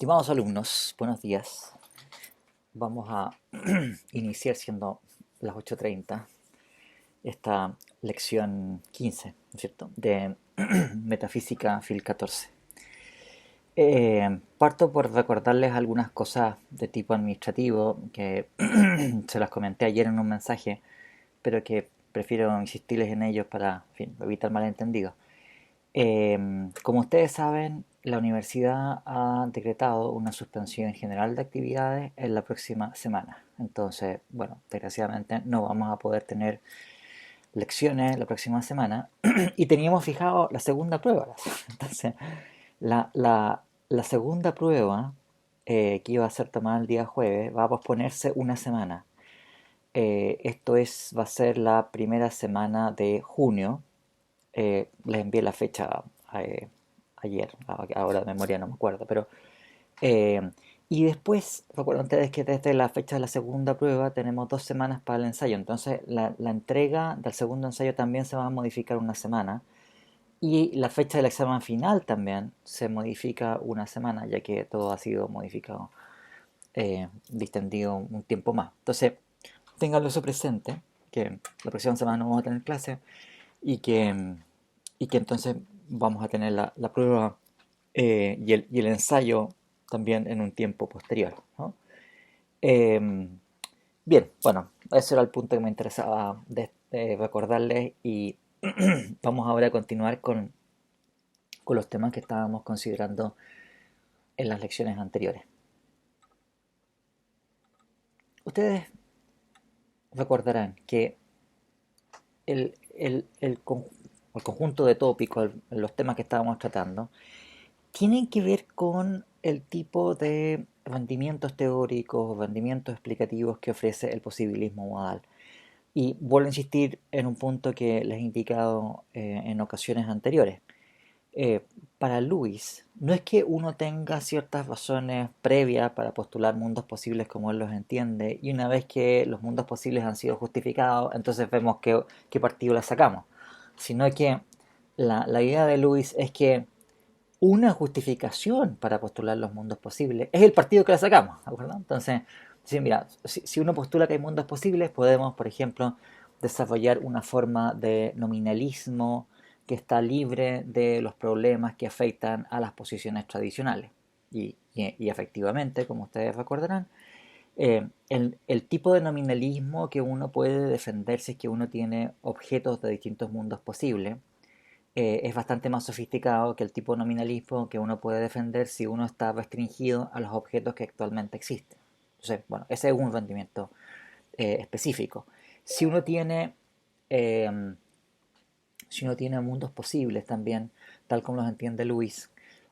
Estimados alumnos, buenos días. Vamos a iniciar siendo las 8:30 esta lección 15, ¿no es cierto?, de Metafísica Fil 14. Parto por recordarles algunas cosas de tipo administrativo que se las comenté ayer en un mensaje, pero que prefiero insistirles en ellos para, en fin, evitar malentendidos. Como ustedes saben, la universidad ha decretado una suspensión general de actividades en la próxima semana. Entonces, bueno, desgraciadamente no vamos a poder tener lecciones la próxima semana y teníamos fijado la segunda prueba. Entonces, la segunda prueba, que iba a ser tomada el día jueves, va a posponerse una semana. Va a ser la primera semana de junio. Les envié la fecha eh, ayer, ahora de memoria no me acuerdo, pero eh, y después, recuerden ustedes que desde la fecha de la segunda prueba tenemos 2 semanas para el ensayo, entonces la entrega del segundo ensayo también se va a modificar una semana y la fecha del examen final también se modifica una semana, ya que todo ha sido modificado, distendido un tiempo más. Entonces, ténganlo eso presente, que la próxima semana no vamos a tener clase y que entonces vamos a tener la prueba, y el ensayo también en un tiempo posterior, ¿no? Eh, Bien, bueno, ese era el punto que me interesaba de recordarles y vamos ahora a continuar con los temas que estábamos considerando en las lecciones anteriores. Ustedes recordarán que el conjunto de tópicos, los temas que estábamos tratando, tienen que ver con el tipo de rendimientos teóricos, rendimientos explicativos que ofrece el posibilismo modal. Y vuelvo a insistir en un punto que les he indicado en ocasiones anteriores. Para Lewis, no es que uno tenga ciertas razones previas para postular mundos posibles como él los entiende, y una vez que los mundos posibles han sido justificados, entonces vemos qué partido la sacamos. Sino que la idea de Lewis es que una justificación para postular los mundos posibles es el partido que la sacamos, ¿verdad? Entonces, sí, mira, si uno postula que hay mundos posibles, podemos, por ejemplo, desarrollar una forma de nominalismo que está libre de los problemas que afectan a las posiciones tradicionales. Y efectivamente, como ustedes recordarán, el tipo de nominalismo que uno puede defender si es que uno tiene objetos de distintos mundos posibles es bastante más sofisticado que el tipo de nominalismo que uno puede defender si uno está restringido a los objetos que actualmente existen. Entonces, bueno, ese es un rendimiento específico. Si uno tiene, eh, si uno tiene mundos posibles también, tal como los entiende Luis,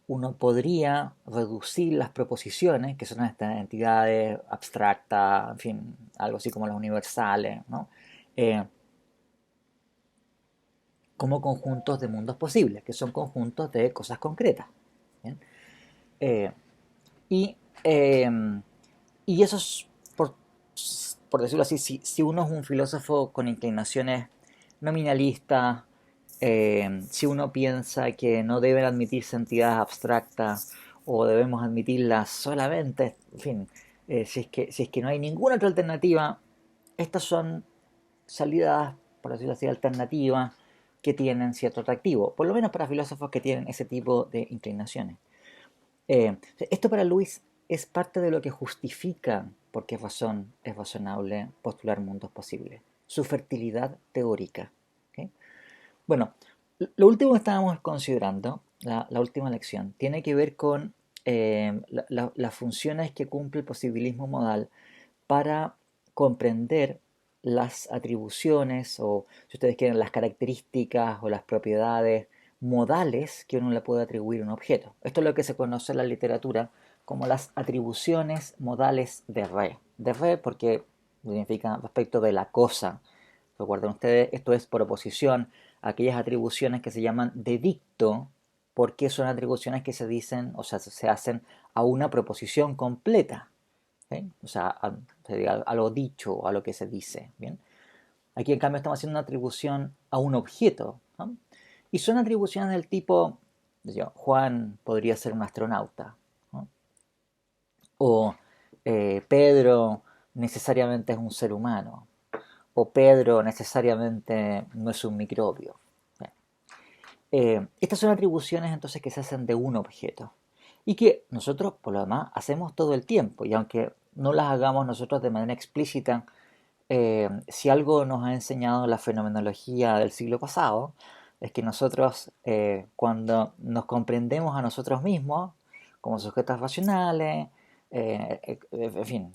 uno podría reducir las proposiciones, que son estas entidades abstractas, en fin, algo así como las universales, ¿no? Eh, como conjuntos de mundos posibles, que son conjuntos de cosas concretas. ¿Bien? Eh, y, eh, y eso es, por decirlo así, si uno es un filósofo con inclinaciones nominalistas, si uno piensa que no deben admitirse entidades abstractas o debemos admitirlas solamente, en fin, si es que no hay ninguna otra alternativa, estas son salidas, por decirlo así, alternativas que tienen cierto atractivo, por lo menos para filósofos que tienen ese tipo de inclinaciones. Esto para Luis es parte de lo que justifica por qué razón es razonable postular mundos posibles, su fertilidad teórica. ¿Ok? Bueno, lo último que estábamos considerando, la última lección, tiene que ver con las funciones que cumple el posibilismo modal para comprender las atribuciones o, si ustedes quieren, las características o las propiedades modales que uno le puede atribuir a un objeto. Esto es lo que se conoce en la literatura como las atribuciones modales de re. De re porque significa respecto de la cosa. Recuerden ustedes, esto es por oposición a aquellas atribuciones que se llaman de dicto, porque son atribuciones que se dicen, o sea, se hacen a una proposición completa. ¿Sí? O sea, a lo dicho o a lo que se dice. ¿Bien? Aquí en cambio estamos haciendo una atribución a un objeto, ¿no? Y son atribuciones del tipo, Juan podría ser un astronauta, ¿no? o Pedro necesariamente es un ser humano, o Pedro necesariamente no es un microbio. Estas son atribuciones entonces que se hacen de un objeto y que nosotros por lo demás hacemos todo el tiempo, y aunque no las hagamos nosotros de manera explícita, si algo nos ha enseñado la fenomenología del siglo pasado, es que nosotros cuando nos comprendemos a nosotros mismos como sujetos racionales, en fin,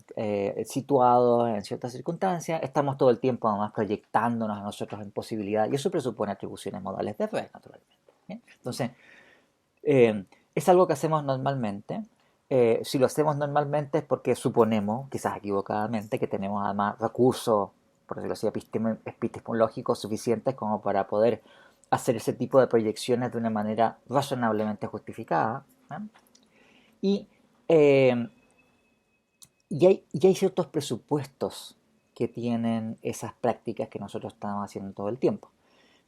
situados en ciertas circunstancias, estamos todo el tiempo además proyectándonos a nosotros en posibilidad, y eso presupone atribuciones modales de red, naturalmente. ¿Bien? Entonces, es algo que hacemos normalmente. Si lo hacemos normalmente es porque suponemos, quizás equivocadamente, que tenemos además recursos, por decirlo así, epistemológicos suficientes como para poder hacer ese tipo de proyecciones de una manera razonablemente justificada. ¿Eh? Y, eh, y hay ciertos presupuestos que tienen esas prácticas que nosotros estamos haciendo todo el tiempo.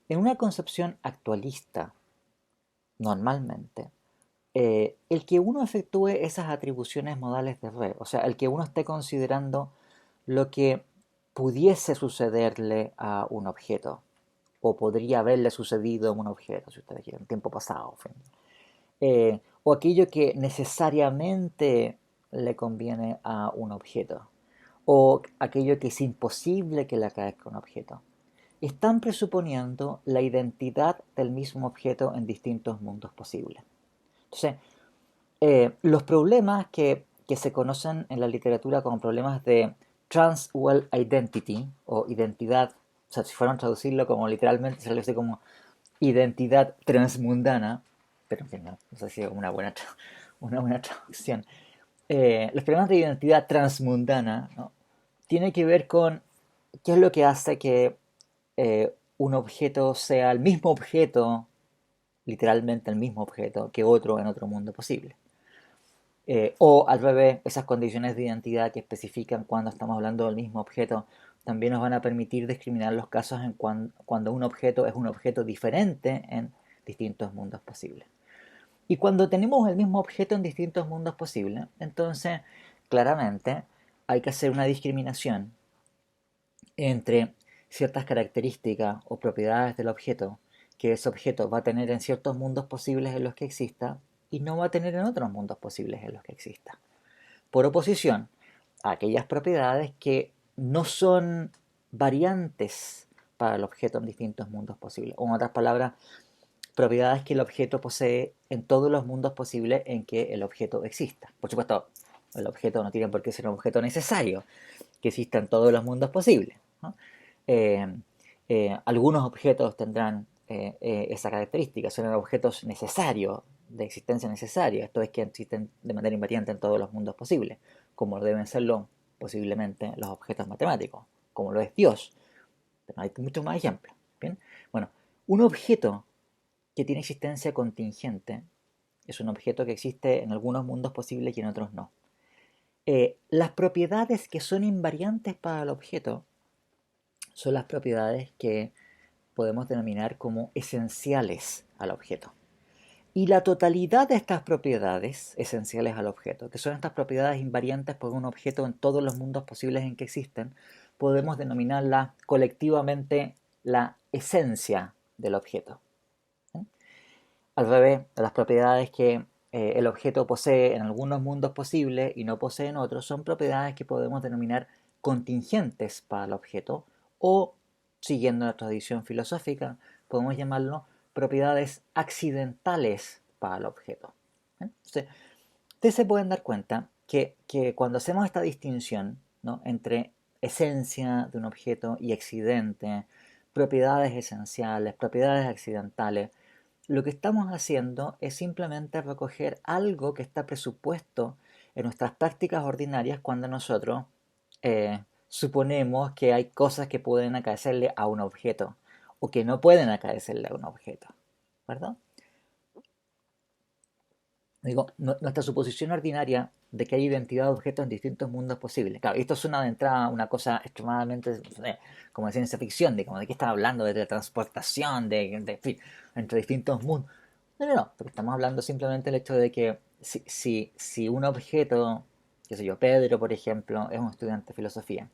En una concepción actualista, normalmente, el que uno efectúe esas atribuciones modales de red, o sea, el que uno esté considerando lo que pudiese sucederle a un objeto, o podría haberle sucedido a un objeto, si ustedes quieren, tiempo pasado, en fin. O aquello que necesariamente le conviene a un objeto, o aquello que es imposible que le acaezca a un objeto. Están presuponiendo la identidad del mismo objeto en distintos mundos posibles. Entonces, los problemas que se conocen en la literatura como problemas de trans-world identity o identidad, o sea, si fueran a traducirlo como literalmente, se le dice como identidad transmundana, pero en fin, no sé si es una buena traducción. Los problemas de identidad transmundana, ¿no? Tiene que ver con qué es lo que hace que un objeto sea el mismo objeto, literalmente el mismo objeto, que otro en otro mundo posible. O al revés, esas condiciones de identidad que especifican cuando estamos hablando del mismo objeto también nos van a permitir discriminar los casos en cuando un objeto es un objeto diferente en distintos mundos posibles. Y cuando tenemos el mismo objeto en distintos mundos posibles, entonces claramente hay que hacer una discriminación entre ciertas características o propiedades del objeto que ese objeto va a tener en ciertos mundos posibles en los que exista y no va a tener en otros mundos posibles en los que exista. Por oposición a aquellas propiedades que no son variantes para el objeto en distintos mundos posibles. O en otras palabras, propiedades que el objeto posee en todos los mundos posibles en que el objeto exista. Por supuesto, el objeto no tiene por qué ser un objeto necesario que exista en todos los mundos posibles, ¿no? Eh, Algunos objetos tendrán esa característica, son objetos necesarios, de existencia necesaria, esto es que existen de manera invariante en todos los mundos posibles, como deben serlo posiblemente los objetos matemáticos, como lo es Dios. Pero hay muchos más ejemplos. ¿Bien? Bueno, un objeto que tiene existencia contingente es un objeto que existe en algunos mundos posibles y en otros no. Las propiedades que son invariantes para el objeto son las propiedades que podemos denominar como esenciales al objeto. Y la totalidad de estas propiedades esenciales al objeto, que son estas propiedades invariantes por un objeto en todos los mundos posibles en que existen, podemos denominarla colectivamente la esencia del objeto. ¿Sí? Al revés, las propiedades que el objeto posee en algunos mundos posibles y no posee en otros son propiedades que podemos denominar contingentes para el objeto o, siguiendo la tradición filosófica, podemos llamarlo propiedades accidentales para el objeto. Entonces, ustedes se pueden dar cuenta que cuando hacemos esta distinción, ¿no?, entre esencia de un objeto y accidente, propiedades esenciales, propiedades accidentales, lo que estamos haciendo es simplemente recoger algo que está presupuesto en nuestras prácticas ordinarias cuando nosotros suponemos que hay cosas que pueden acaecerle a un objeto o que no pueden acaecerle a un objeto, ¿verdad? Digo, nuestra suposición ordinaria de que hay identidad de objetos en distintos mundos posibles. Claro, esto suena de entrada una cosa extremadamente como de ciencia ficción, de como de qué están hablando, de transportación, en fin, entre distintos mundos. No, porque estamos hablando simplemente del hecho de que si un objeto qué sé yo, Pedro, por ejemplo, es un estudiante de filosofía.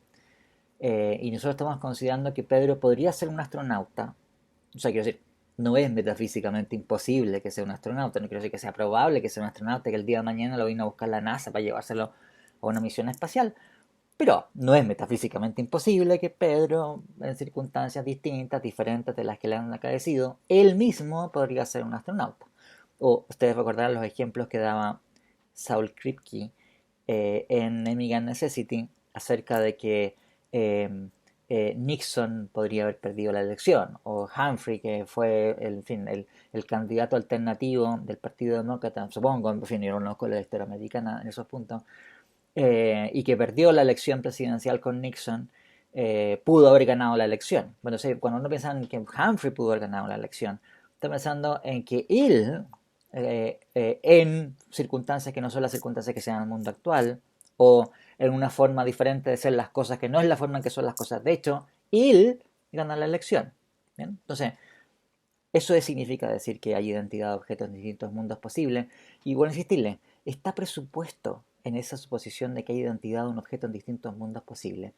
Y nosotros estamos considerando que Pedro podría ser un astronauta. O sea, quiero decir, no es metafísicamente imposible que sea un astronauta, no quiero decir que sea probable que sea un astronauta, que el día de mañana lo vino a buscar la NASA para llevárselo a una misión espacial, pero no es metafísicamente imposible que Pedro, en circunstancias distintas, diferentes de las que le han acaecido, él mismo podría ser un astronauta. O ustedes recordarán los ejemplos que daba Saul Kripke en Emigrant Necessity acerca de que eh, Nixon podría haber perdido la elección, o Humphrey, que fue el candidato alternativo del Partido Demócrata, supongo, en fin, yo no conozco la historia americana en esos puntos, y que perdió la elección presidencial con Nixon, pudo haber ganado la elección. Bueno, cuando uno piensa en que Humphrey pudo haber ganado la elección, está pensando en que él, en circunstancias que no son las circunstancias que se dan en el mundo actual, o en una forma diferente de ser las cosas que no es la forma en que son las cosas de hecho, él gana la elección. ¿Bien? Entonces, eso significa decir que hay identidad de objetos en distintos mundos posibles. Y bueno, insistirle, está presupuesto en esa suposición de que hay identidad de un objeto en distintos mundos posibles,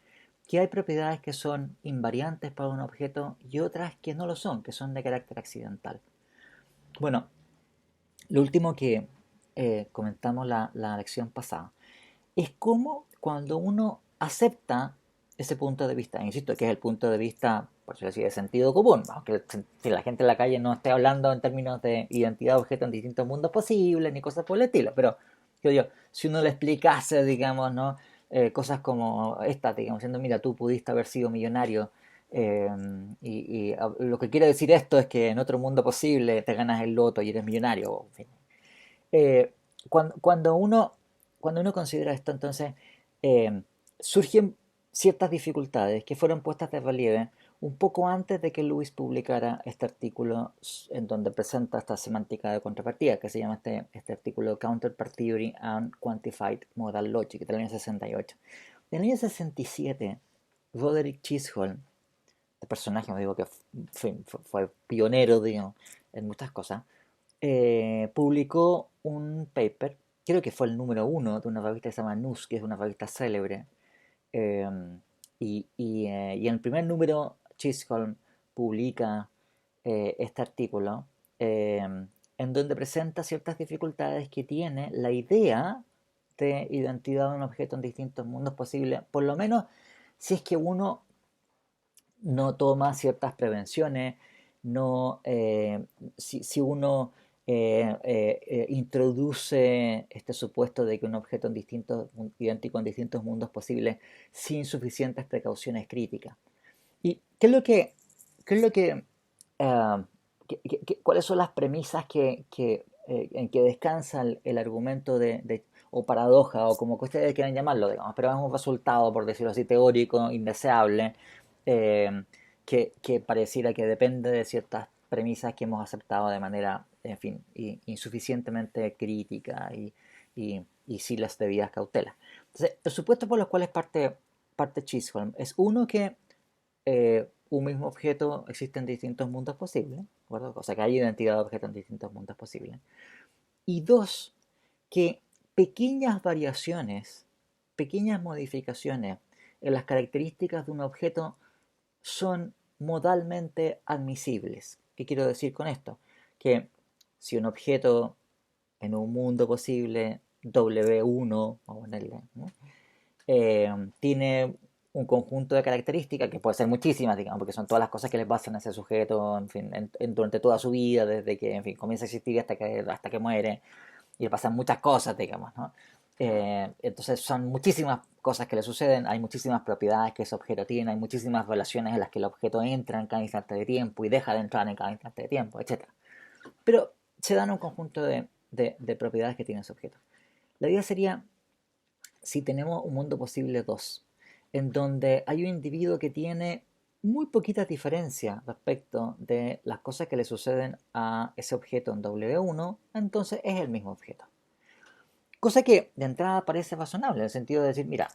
que hay propiedades que son invariantes para un objeto y otras que no lo son, que son de carácter accidental. Bueno, lo último que comentamos la lección pasada es cómo cuando uno acepta ese punto de vista, insisto, que es el punto de vista, por decirlo así, de sentido común, aunque si la gente en la calle no esté hablando en términos de identidad de objeto en distintos mundos posibles, ni cosas por el estilo, pero yo, si uno le explicase, digamos, ¿no? Cosas como estas, digamos, diciendo, mira, tú pudiste haber sido millonario, eh, lo que quiere decir esto es que en otro mundo posible te ganas el loto y eres millonario, en fin. Eh, cuando uno considera esto, entonces eh, surgen ciertas dificultades que fueron puestas de relieve un poco antes de que Lewis publicara este artículo en donde presenta esta semántica de contrapartida, que se llama este artículo Counterpart Theory and Quantified Modal Logic, del año 68. En el año 67, Roderick Chisholm, este personaje, me digo que fue pionero, digamos, en muchas cosas, publicó un paper, creo que fue el número uno de una revista que se llama Nus, que es una revista célebre. eh, y en el primer número, Chisholm publica este artículo eh, en donde presenta ciertas dificultades que tiene la idea de identidad de un objeto en distintos mundos posibles, por lo menos si es que uno no toma ciertas prevenciones, no, si uno introduce este supuesto de que un objeto idéntico en distintos mundos posibles sin suficientes precauciones críticas. ¿Y qué es lo que, ah, cuáles son las premisas en que descansa el argumento o paradoja, o como que ustedes quieran llamarlo, digamos, pero es un resultado, por decirlo así, teórico, indeseable, eh, que pareciera que depende de ciertas premisas que hemos aceptado de manera, en fin, insuficientemente crítica y sin las debidas cautelas? Entonces, los supuestos por los cuales parte Chisholm es uno que un mismo objeto existe en distintos mundos posibles, ¿de acuerdo? O sea que hay identidad de objeto en distintos mundos posibles. Y dos, que pequeñas variaciones, pequeñas modificaciones en las características de un objeto son modalmente admisibles. ¿Qué quiero decir con esto? Que si un objeto en un mundo posible W1, vamos a ponerle, ¿no? Tiene un conjunto de características que puede ser muchísimas, digamos, porque son todas las cosas que le pasan a ese sujeto, en fin, durante toda su vida, desde que, en fin, comienza a existir hasta que muere, y le pasan muchas cosas, digamos, ¿no? Entonces son muchísimas cosas que le suceden, hay muchísimas propiedades que ese objeto tiene, hay muchísimas relaciones en las que el objeto entra en cada instante de tiempo y deja de entrar en cada instante de tiempo, etcétera. Pero se dan un conjunto de propiedades que tiene ese objeto. La idea sería, si tenemos un mundo posible 2 en donde hay un individuo que tiene muy poquitas diferencias respecto de las cosas que le suceden a ese objeto en W1, entonces es el mismo objeto. Cosa que de entrada parece razonable, en el sentido de decir, mira,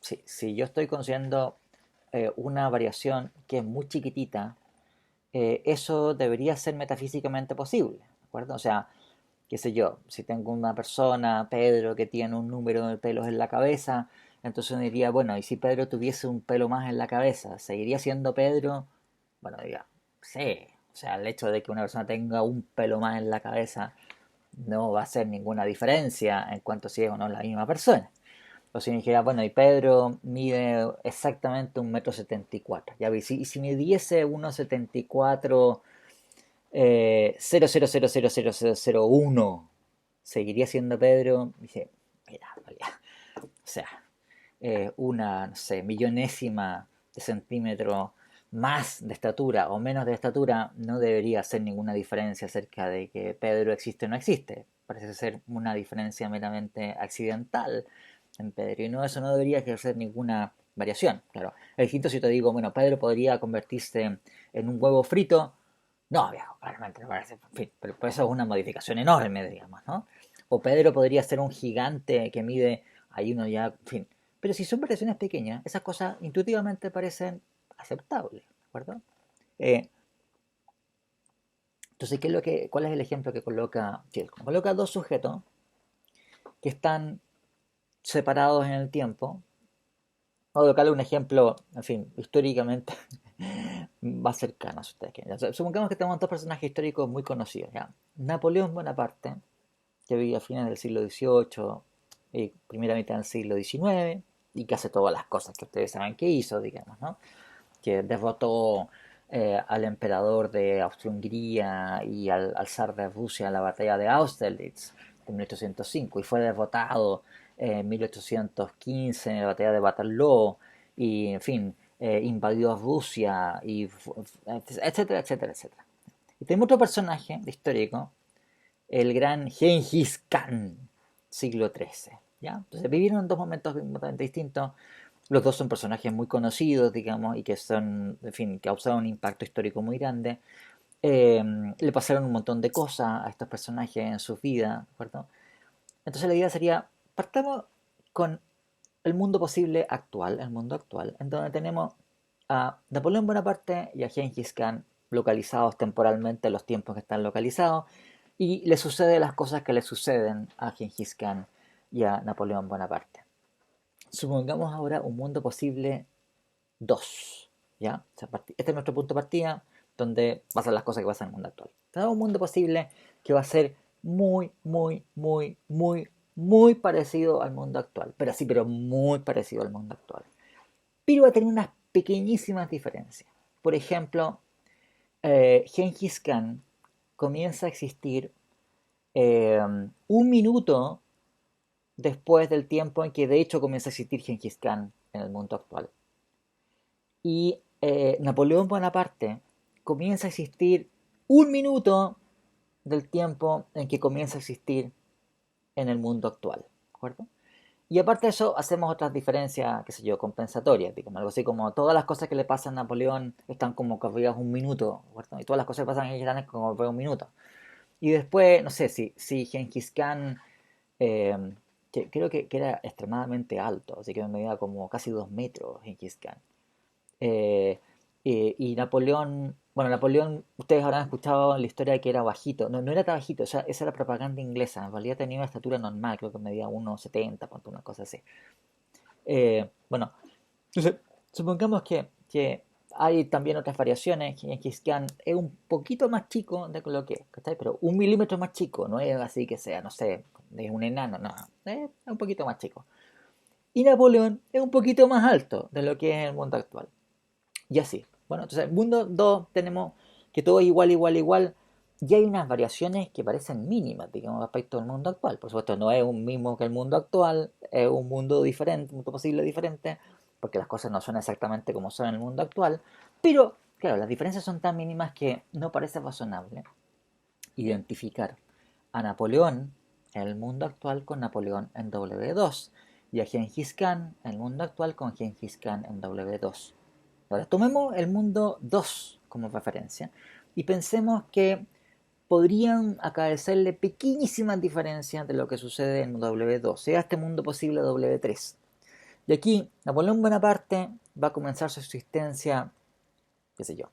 si yo estoy considerando una variación que es muy chiquitita, eso debería ser metafísicamente posible, ¿de acuerdo? O sea, qué sé yo, si tengo una persona, Pedro, que tiene un número de pelos en la cabeza, entonces uno diría, bueno, y si Pedro tuviese un pelo más en la cabeza, ¿seguiría siendo Pedro? Bueno, diga, sí, o sea, el hecho de que una persona tenga un pelo más en la cabeza no va a hacer ninguna diferencia en cuanto a si es o no la misma persona. O si me dijera, bueno, y Pedro mide exactamente 1,74 m. Ya vi, y si midiese 1,74, 0,0000001, ¿seguiría siendo Pedro? Dije, mira, o sea, una, no sé, millonésima de centímetro más de estatura o menos de estatura no debería hacer ninguna diferencia acerca de que Pedro existe o no existe. Parece ser una diferencia meramente accidental en Pedro y no, eso no debería ejercer ninguna variación. Claro, es distinto si te digo, bueno, Pedro podría convertirse en un huevo frito. No, viejo, claramente me parece, en fin, pero eso es una modificación enorme, digamos, ¿no? O Pedro podría ser un gigante que mide, ahí uno ya, en fin. Pero si son variaciones pequeñas, esas cosas intuitivamente parecen aceptables, ¿de acuerdo? Eh, entonces, ¿cuál es el ejemplo que coloca Chelco? Coloca dos sujetos que están separados en el tiempo. Voy a colocarle un ejemplo, en fin, históricamente más cercano a ustedes. Supongamos que tenemos dos personajes históricos muy conocidos, ¿ya? Napoleón Bonaparte, que vivía a fines del siglo XVIII y primera mitad del siglo XIX, y que hace todas las cosas que ustedes saben que hizo, digamos, ¿no? Que derrotó al emperador de Austria-Hungría y al zar de Rusia en la batalla de Austerlitz de 1805 y fue derrotado en 1815 en la batalla de Waterloo y en fin invadió Rusia y etcétera, etcétera, etcétera. Y tenemos otro personaje histórico, el gran Genghis Khan, siglo XIII. ¿Ya? Entonces vivieron en dos momentos completamente distintos. Los dos son personajes muy conocidos, digamos, y que son, en fin, que causaron un impacto histórico muy grande. Le pasaron un montón de cosas a estos personajes en sus vidas, ¿de acuerdo? Entonces la idea sería, partamos con el mundo posible actual, el mundo actual, en donde tenemos a Napoleón Bonaparte y a Genghis Khan localizados temporalmente en los tiempos que están localizados, y le suceden las cosas que le suceden a Genghis Khan y a Napoleón Bonaparte. Supongamos ahora un mundo posible 2, ¿ya? O sea, este es nuestro punto de partida, donde pasan las cosas que pasan en el mundo actual. Tenemos un mundo posible que va a ser muy, muy, muy, muy, muy parecido al mundo actual. Pero sí, pero muy parecido al mundo actual. Pero va a tener unas pequeñísimas diferencias. Por ejemplo, Genghis Khan comienza a existir eh, un minuto después del tiempo en que de hecho comienza a existir Genghis Khan en el mundo actual. Y Napoleón Bonaparte comienza a existir un minuto del tiempo en que comienza a existir en el mundo actual, ¿de acuerdo? Y aparte de eso, hacemos otras diferencias, qué sé yo, compensatorias, digamos, algo así como todas las cosas que le pasan a Napoleón están como corridas un minuto, ¿de acuerdo? Y todas las cosas que pasan a Genghis Khan es como corridas un minuto. Y después, no sé, si Genghis Khan, eh, que creo que era extremadamente alto, así que me medía como casi 2 metros Genghis Khan. Eh, y Napoleón, bueno, Napoleón, ustedes habrán escuchado la historia de que era bajito. No, no era tan bajito, o sea, esa era propaganda inglesa. En realidad tenía una estatura normal, creo que medía 1,70, ponte una cosa así. Bueno, entonces, supongamos que hay también otras variaciones. Genghis Khan es un poquito más chico de lo que es, ¿cachai? Pero 1 milímetro más chico, no es así que sea, no sé, es un enano, no, es un poquito más chico. Y Napoleón es un poquito más alto de lo que es en el mundo actual. Y así. Bueno, entonces, en mundo 2 tenemos que todo es igual, igual, igual. Y hay unas variaciones que parecen mínimas, digamos, respecto al mundo actual. Por supuesto, no es un mismo que el mundo actual, es un mundo diferente, un mundo posible diferente, porque las cosas no son exactamente como son en el mundo actual. Pero, claro, las diferencias son tan mínimas que no parece razonable identificar a Napoleón en el mundo actual con Napoleón en W2 y a Genghis Khan en el mundo actual con Genghis Khan en W2. Ahora, tomemos el mundo 2 como referencia y pensemos que podrían acaecerle pequeñísimas diferencias de lo que sucede en W2, sea este mundo posible W3. Y aquí Napoleón Bonaparte va a comenzar su existencia, qué sé yo,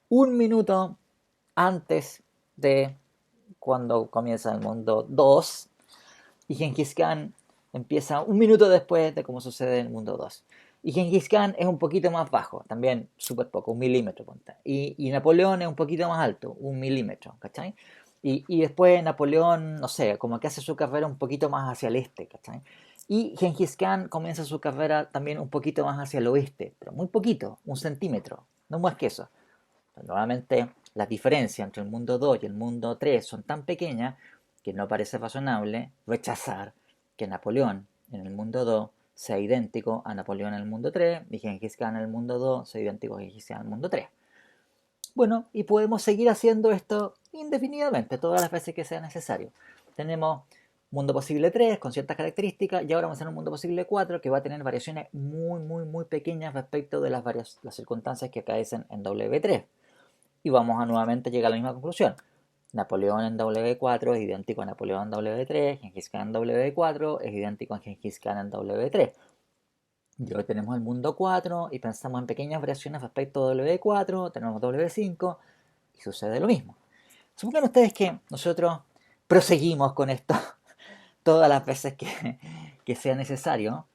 un minuto antes de cuando comienza el mundo 2 y Genghis Khan empieza un minuto después de cómo sucede en el mundo 2. Y Genghis Khan es un poquito más bajo, también súper poco, 1 milímetro, ponte. Y Napoleón es un poquito más alto, 1 milímetro, ¿cachai? Y después Napoleón, no sé, como que hace su carrera un poquito más hacia el este, ¿cachai? Y Genghis Khan comienza su carrera también un poquito más hacia el oeste, pero muy poquito, 1 centímetro, no más que eso. Normalmente las diferencias entre el mundo 2 y el mundo 3 son tan pequeñas que no parece razonable rechazar que Napoleón en el mundo 2 sea idéntico a Napoleón en el mundo 3 y Genghis Khan en el mundo 2 sea idéntico a Genghis Khan en el mundo 3. Bueno, y podemos seguir haciendo esto indefinidamente, todas las veces que sea necesario. Tenemos mundo posible 3 con ciertas características y ahora vamos a tener un mundo posible 4 que va a tener variaciones muy pequeñas respecto de las circunstancias que acaecen en W3. Y vamos a nuevamente llegar a la misma conclusión. Napoleón en W4 es idéntico a Napoleón en W3, Genghis Khan en W4 es idéntico a Genghis Khan en W3. Y hoy tenemos el mundo 4 y pensamos en pequeñas variaciones respecto a W4, tenemos W5 y sucede lo mismo. Supongan ustedes que nosotros proseguimos con esto todas las veces que sea necesario,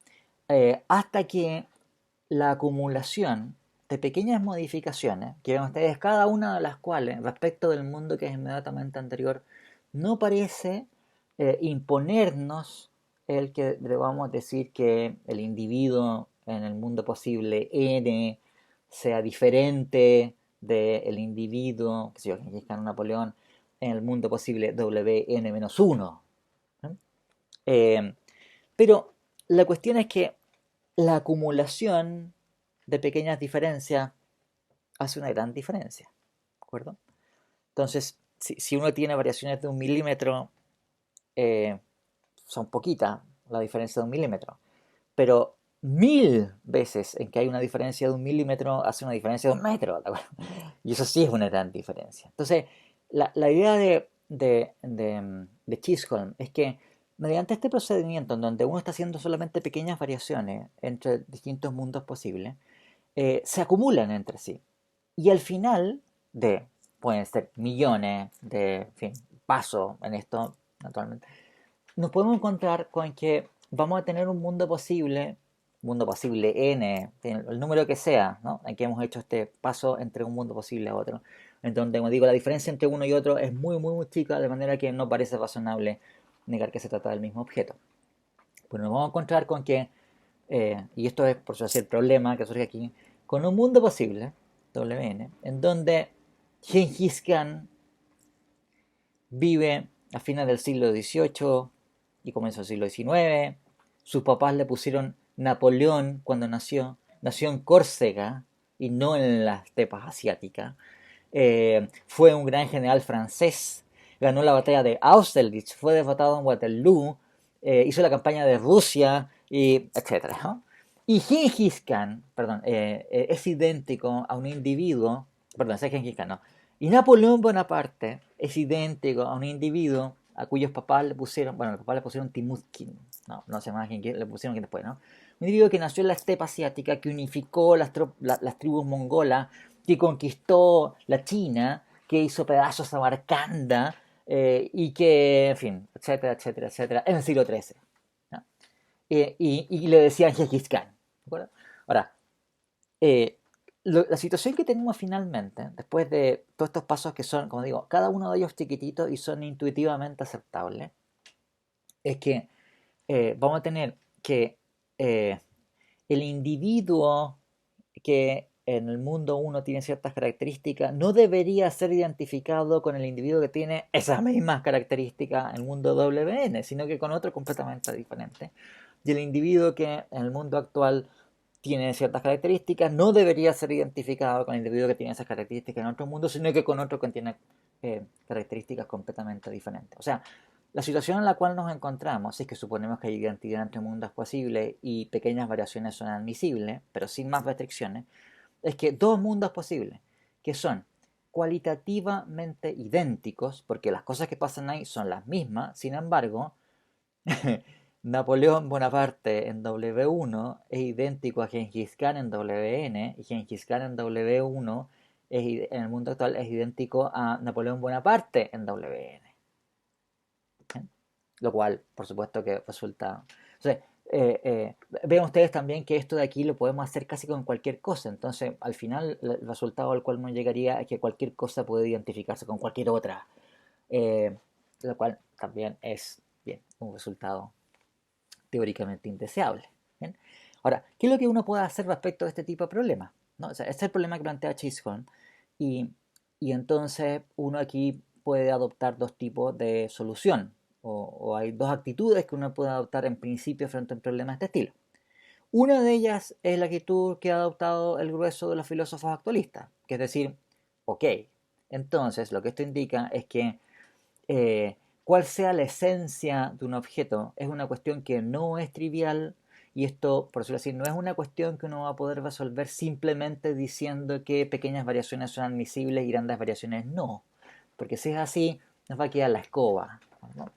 hasta que la acumulación de pequeñas modificaciones, que ven ustedes cada una de las cuales respecto del mundo que es inmediatamente anterior, no parece imponernos el que debamos decir que el individuo en el mundo posible N sea diferente del individuo, que si yo, Genghis Khan o Napoleón, en el mundo posible WN-1. ¿No? Pero la cuestión es que la acumulación de pequeñas diferencias hace una gran diferencia, ¿de acuerdo? Entonces, si uno tiene variaciones de 1 milímetro, son poquitas la diferencia de 1 milímetro, pero 1000 veces en que hay una diferencia de 1 milímetro hace una diferencia de 1 metro, ¿de acuerdo? Y eso sí es una gran diferencia. Entonces, la idea de Chisholm es que mediante este procedimiento en donde uno está haciendo solamente pequeñas variaciones entre distintos mundos posibles, se acumulan entre sí. Y al final de, pueden ser millones de, en fin, pasos en esto, naturalmente, nos podemos encontrar con que vamos a tener un mundo posible n, el número que sea, ¿no? En que hemos hecho este paso entre un mundo posible a otro. En donde, como digo, la diferencia entre uno y otro es muy chica, de manera que no parece razonable negar que se trata del mismo objeto. Pues nos vamos a encontrar con que, y esto es por supuesto el problema que surge aquí, con un mundo posible, WN, en donde Genghis Khan vive a fines del siglo XVIII y comienzo del siglo XIX. Sus papás le pusieron Napoleón cuando nació. Nació en Córcega y no en las estepas asiáticas. Fue un gran general francés. Ganó la batalla de Austerlitz. Fue derrotado en Waterloo. Hizo la campaña de Rusia, y etcétera, ¿no? Y Genghis Khan, perdón, es idéntico a un individuo, perdón, es Genghis Khan, no. Y Napoleón Bonaparte es idéntico a un individuo a cuyos papás le pusieron, bueno, los papás le pusieron Timuzkin, no se llama le pusieron quién después, ¿no? Un individuo que nació en la estepa asiática, que unificó las tribus mongolas, que conquistó la China, que hizo pedazos a Samarcanda, y que, en fin, etcétera, en el siglo XIII. ¿No? Y le decían Genghis Khan. ¿De acuerdo? Ahora, eh, la situación que tenemos finalmente, después de todos estos pasos que son, como digo, cada uno de ellos chiquititos y son intuitivamente aceptables, es que vamos a tener que eh, el individuo que en el mundo uno tiene ciertas características no debería ser identificado con el individuo que tiene esas mismas características en el mundo WN, sino que con otro completamente diferente. Y el individuo que en el mundo actual tiene ciertas características no debería ser identificado con el individuo que tiene esas características en otro mundo, sino que con otro que tiene características completamente diferentes. O sea, la situación en la cual nos encontramos, es que suponemos que hay identidad entre mundos posibles y pequeñas variaciones son admisibles, pero sin más restricciones, es que dos mundos posibles, que son cualitativamente idénticos, porque las cosas que pasan ahí son las mismas, sin embargo, Napoleón Bonaparte en W1 es idéntico a Genghis Khan en WN y Genghis Khan en W1 en el mundo actual es idéntico a Napoleón Bonaparte en WN. lo cual, por supuesto, que resulta... O sea, vean ustedes también que esto de aquí lo podemos hacer casi con cualquier cosa. Entonces, al final, el resultado al cual uno llegaría es que cualquier cosa puede identificarse con cualquier otra, eh, lo cual también es, bien, un resultado teóricamente indeseable. ¿Bien? Ahora, ¿qué es lo que uno puede hacer respecto a este tipo de problemas? ¿No? O sea, este es el problema que plantea Chisholm y, y entonces uno aquí puede adoptar dos tipos de solución o hay dos actitudes que uno puede adoptar en principio frente a un problema de este estilo. Una de ellas es la actitud que ha adoptado el grueso de los filósofos actualistas, que es decir, ok, entonces lo que esto indica es que cuál sea la esencia de un objeto es una cuestión que no es trivial y esto, por decirlo así, no es una cuestión que uno va a poder resolver simplemente diciendo que pequeñas variaciones son admisibles y grandes variaciones no, porque si es así nos va a quedar la escoba, ¿no?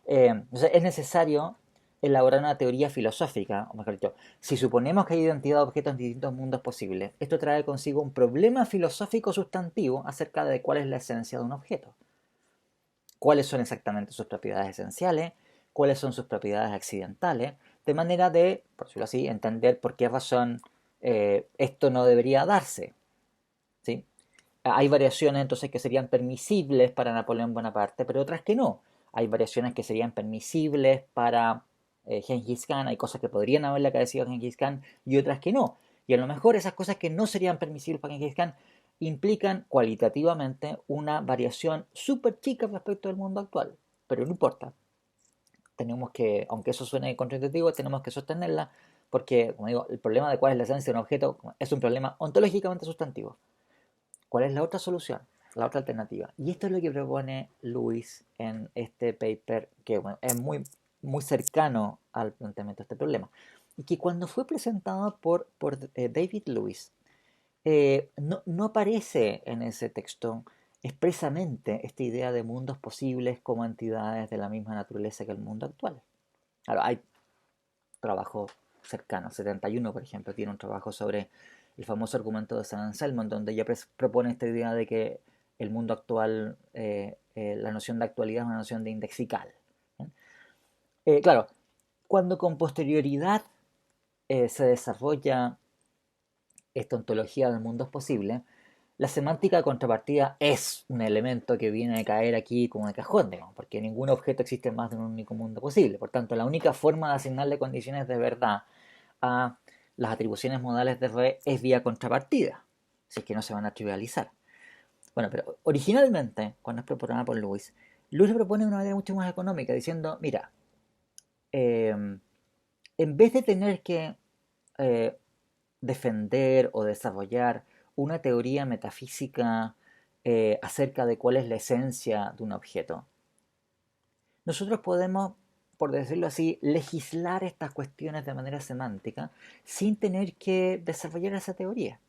Entonces es necesario elaborar una teoría filosófica, o mejor dicho, si suponemos que hay identidad de objetos en distintos mundos posibles, esto trae consigo un problema filosófico sustantivo acerca de cuál es la esencia de un objeto, cuáles son exactamente sus propiedades esenciales, cuáles son sus propiedades accidentales, de manera de, por decirlo así, entender por qué razón esto no debería darse. ¿Sí? Hay variaciones entonces que serían permisibles para Napoleón Bonaparte, pero otras que no. Hay variaciones que serían permisibles para Gengis Khan, hay cosas que podrían haberle acaecido a Gengis Khan y otras que no. Y a lo mejor esas cosas que no serían permisibles para Gengis Khan implican cualitativamente una variación súper chica respecto al mundo actual. Pero no importa, tenemos que, aunque eso suene contraintuitivo, tenemos que sostenerla porque, como digo, el problema de cuál es la esencia de un objeto es un problema ontológicamente sustantivo. ¿Cuál es la otra solución? La otra alternativa. Y esto es lo que propone Lewis en este paper, que bueno, es muy cercano al planteamiento de este problema. Y que cuando fue presentado por David Lewis, no aparece en ese texto expresamente esta idea de mundos posibles como entidades de la misma naturaleza que el mundo actual. Claro, hay trabajos cercanos. 71, por ejemplo, tiene un trabajo sobre el famoso argumento de San Anselmo, en donde ya propone esta idea de que el mundo actual, la noción de actualidad es una noción de indexical. Claro, cuando con posterioridad se desarrolla esta ontología del mundo posible, la semántica de contrapartida es un elemento que viene a caer aquí como de cajón, digamos, porque ningún objeto existe en más de un único mundo posible. Por tanto, la única forma de asignarle condiciones de verdad a las atribuciones modales de R es vía contrapartida, si es que no se van a trivializar. Bueno, pero originalmente, cuando es propuesta por Lewis, Lewis propone una manera mucho más económica, diciendo, mira, eh, en vez de tener que eh, defender o desarrollar una teoría metafísica acerca de cuál es la esencia de un objeto, nosotros podemos, por decirlo así, legislar estas cuestiones de manera semántica sin tener que desarrollar esa teoría.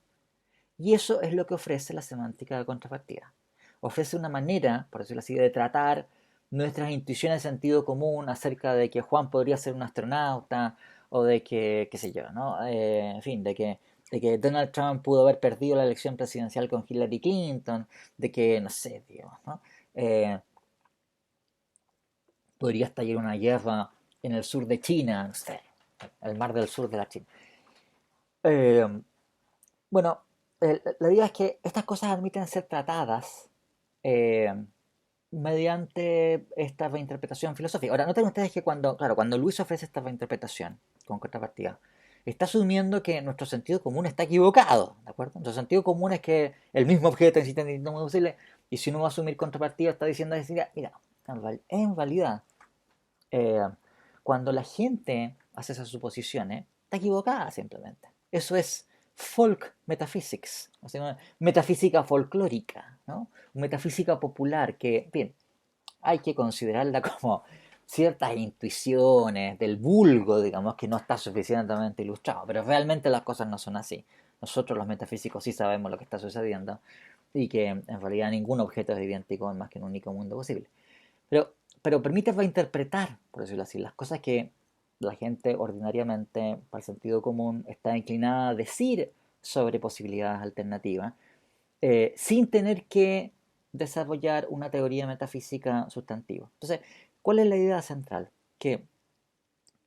Y eso es lo que ofrece la semántica de contrapartida. Ofrece una manera, por decirlo así, de tratar nuestras intuiciones de sentido común acerca de que Juan podría ser un astronauta o de que, qué sé yo, ¿no? En fin, de que Donald Trump pudo haber perdido la elección presidencial con Hillary Clinton, de que, no sé, digamos, ¿no? Eh, podría estallar una guerra en el sur de China, no sé, el mar del sur de la China. Eh, bueno, la idea es que estas cosas admiten ser tratadas eh, mediante esta reinterpretación filosófica. Ahora, noten ustedes que cuando Luis ofrece esta reinterpretación con contrapartida, está asumiendo que nuestro sentido común está equivocado, ¿de acuerdo? Nuestro sentido común es que el mismo objeto existe en distintos mundos posibles, y si uno va a asumir contrapartida, está diciendo, mira, en realidad, eh, cuando la gente hace esas suposiciones, está equivocada simplemente. Eso es folk metaphysics, o sea, metafísica folclórica, ¿no? Metafísica popular que, bien, hay que considerarla como ciertas intuiciones del vulgo, digamos, que no está suficientemente ilustrado, pero realmente las cosas no son así. Nosotros los metafísicos sí sabemos lo que está sucediendo y que en realidad ningún objeto es idéntico en más que un único mundo posible. Pero, pero permite reinterpretar, por decirlo así, las cosas que la gente ordinariamente, para el sentido común, está inclinada a decir sobre posibilidades alternativas, sin tener que desarrollar una teoría metafísica sustantiva. Entonces, ¿Cuál es la idea central? Que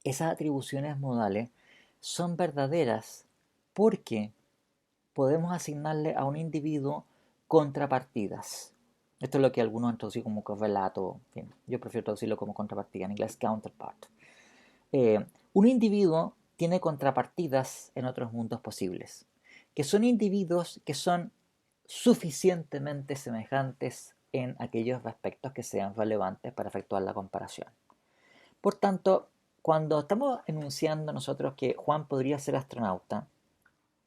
esas atribuciones modales son verdaderas porque podemos asignarle a un individuo contrapartidas. Esto es lo que algunos han traducido como correlato. En fin, yo prefiero traducirlo como contrapartida, en inglés counterpart. Un individuo tiene contrapartidas en otros mundos posibles, que son individuos que son suficientemente semejantes en aquellos aspectos que sean relevantes para efectuar la comparación. Por tanto, cuando estamos enunciando nosotros que Juan podría ser astronauta,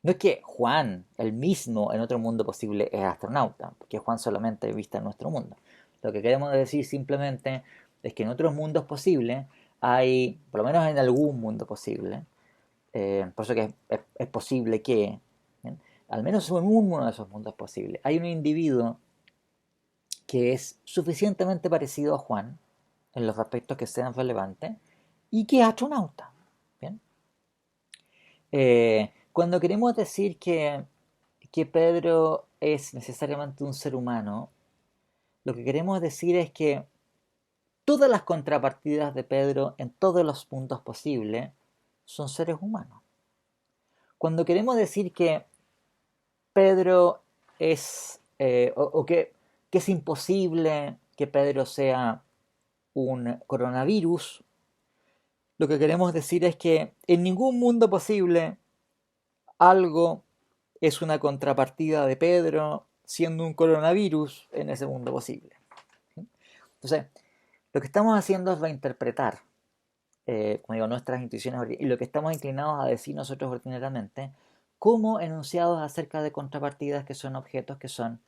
no es que Juan, el mismo en otro mundo posible, es astronauta, porque Juan solamente vista en nuestro mundo. Lo que queremos decir simplemente es que en otros mundos posibles hay, por lo menos en algún mundo posible, por eso que es posible que, ¿bien? Al menos en uno de esos mundos posibles, hay un individuo que es suficientemente parecido a Juan en los aspectos que sean relevantes y que es astronauta. ¿Bien? Cuando queremos decir que Pedro es necesariamente un ser humano, lo que queremos decir es que todas las contrapartidas de Pedro en todos los puntos posibles son seres humanos. Cuando queremos decir que Pedro es, o que es imposible que Pedro sea un coronavirus, lo que queremos decir es que en ningún mundo posible algo es una contrapartida de Pedro siendo un coronavirus en ese mundo posible. ¿Sí? Entonces, lo que estamos haciendo es reinterpretar, como digo, nuestras intuiciones y lo que estamos inclinados a decir nosotros ordinariamente como enunciados acerca de contrapartidas que son objetos que son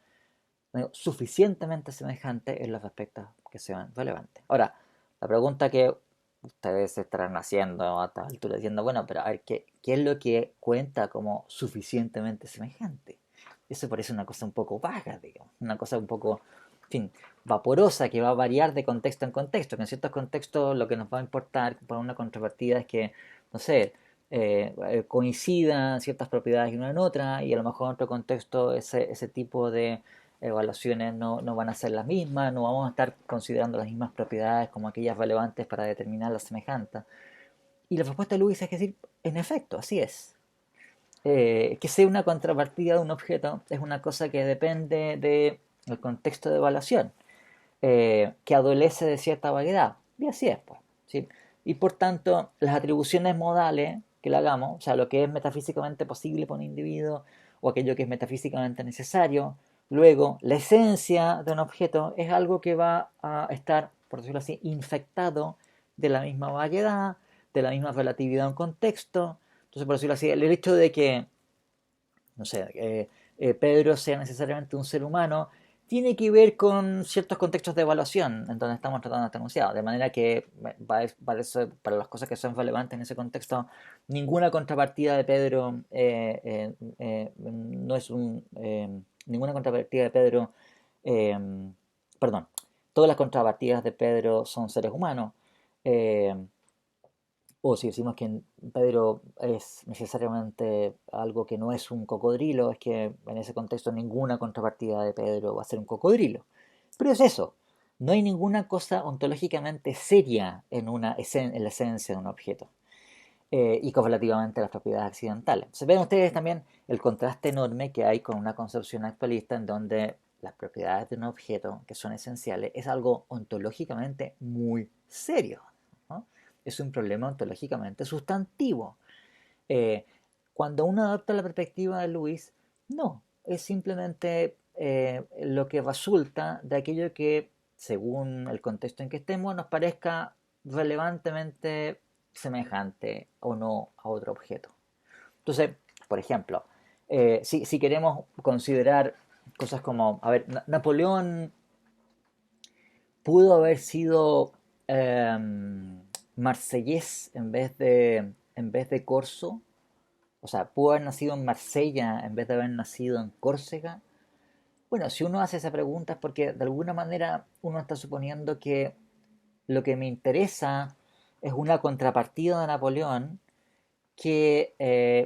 suficientemente semejantes en los aspectos que sean relevantes. Ahora, la pregunta que ustedes estarán haciendo a esta altura diciendo, bueno, pero a ver, ¿qué es lo que cuenta como suficientemente semejante? Eso parece una cosa un poco vaga, digamos, una cosa un poco, en fin, vaporosa, que va a variar de contexto en contexto, que en ciertos contextos lo que nos va a importar para una contrapartida es que, no sé, coincidan ciertas propiedades una en otra, y a lo mejor en otro contexto ese tipo de evaluaciones no van a ser las mismas, no vamos a estar considerando las mismas propiedades como aquellas relevantes para determinar la semejanza. Y la respuesta de Lewis es que decir, en efecto, así es. Que sea una contrapartida de un objeto es una cosa que depende del contexto de evaluación, que adolece de cierta vaguedad. Y así es, pues, ¿sí? Y por tanto, las atribuciones modales que le hagamos, o sea, lo que es metafísicamente posible para un individuo o aquello que es metafísicamente necesario, luego la esencia de un objeto es algo que va a estar, por decirlo así, infectado de la misma vaguedad, de la misma relatividad a un contexto. Entonces, por decirlo así, el hecho de que, no sé, Pedro sea necesariamente un ser humano, tiene que ver con ciertos contextos de evaluación en donde estamos tratando este enunciado, de manera que para las cosas que son relevantes en ese contexto, ninguna contrapartida de Pedro no es ninguna contrapartida de Pedro, eh, perdón, todas las contrapartidas de Pedro son seres humanos. eh, o si decimos que Pedro es necesariamente algo que no es un cocodrilo, es que en ese contexto ninguna contrapartida de Pedro va a ser un cocodrilo. Pero es eso, no hay ninguna cosa ontológicamente seria en la esencia de un objeto. Y correlativamente a las propiedades accidentales. Se ven ustedes también el contraste enorme que hay con una concepción actualista en donde las propiedades de un objeto, que son esenciales, es algo ontológicamente muy serio, ¿no? Es un problema ontológicamente sustantivo. Eh, Cuando uno adopta la perspectiva de Lewis, no, es simplemente lo que resulta de aquello que, según el contexto en que estemos, nos parezca relevantemente semejante o no a otro objeto. Entonces, por ejemplo, si queremos considerar cosas como, a ver, Napoleón pudo haber sido eh, marsellés en vez de corso, o sea, pudo haber nacido en Marsella en vez de haber nacido en Córcega. Bueno, si uno hace esa pregunta es porque de alguna manera uno está suponiendo que lo que me interesa es una contrapartida de Napoleón que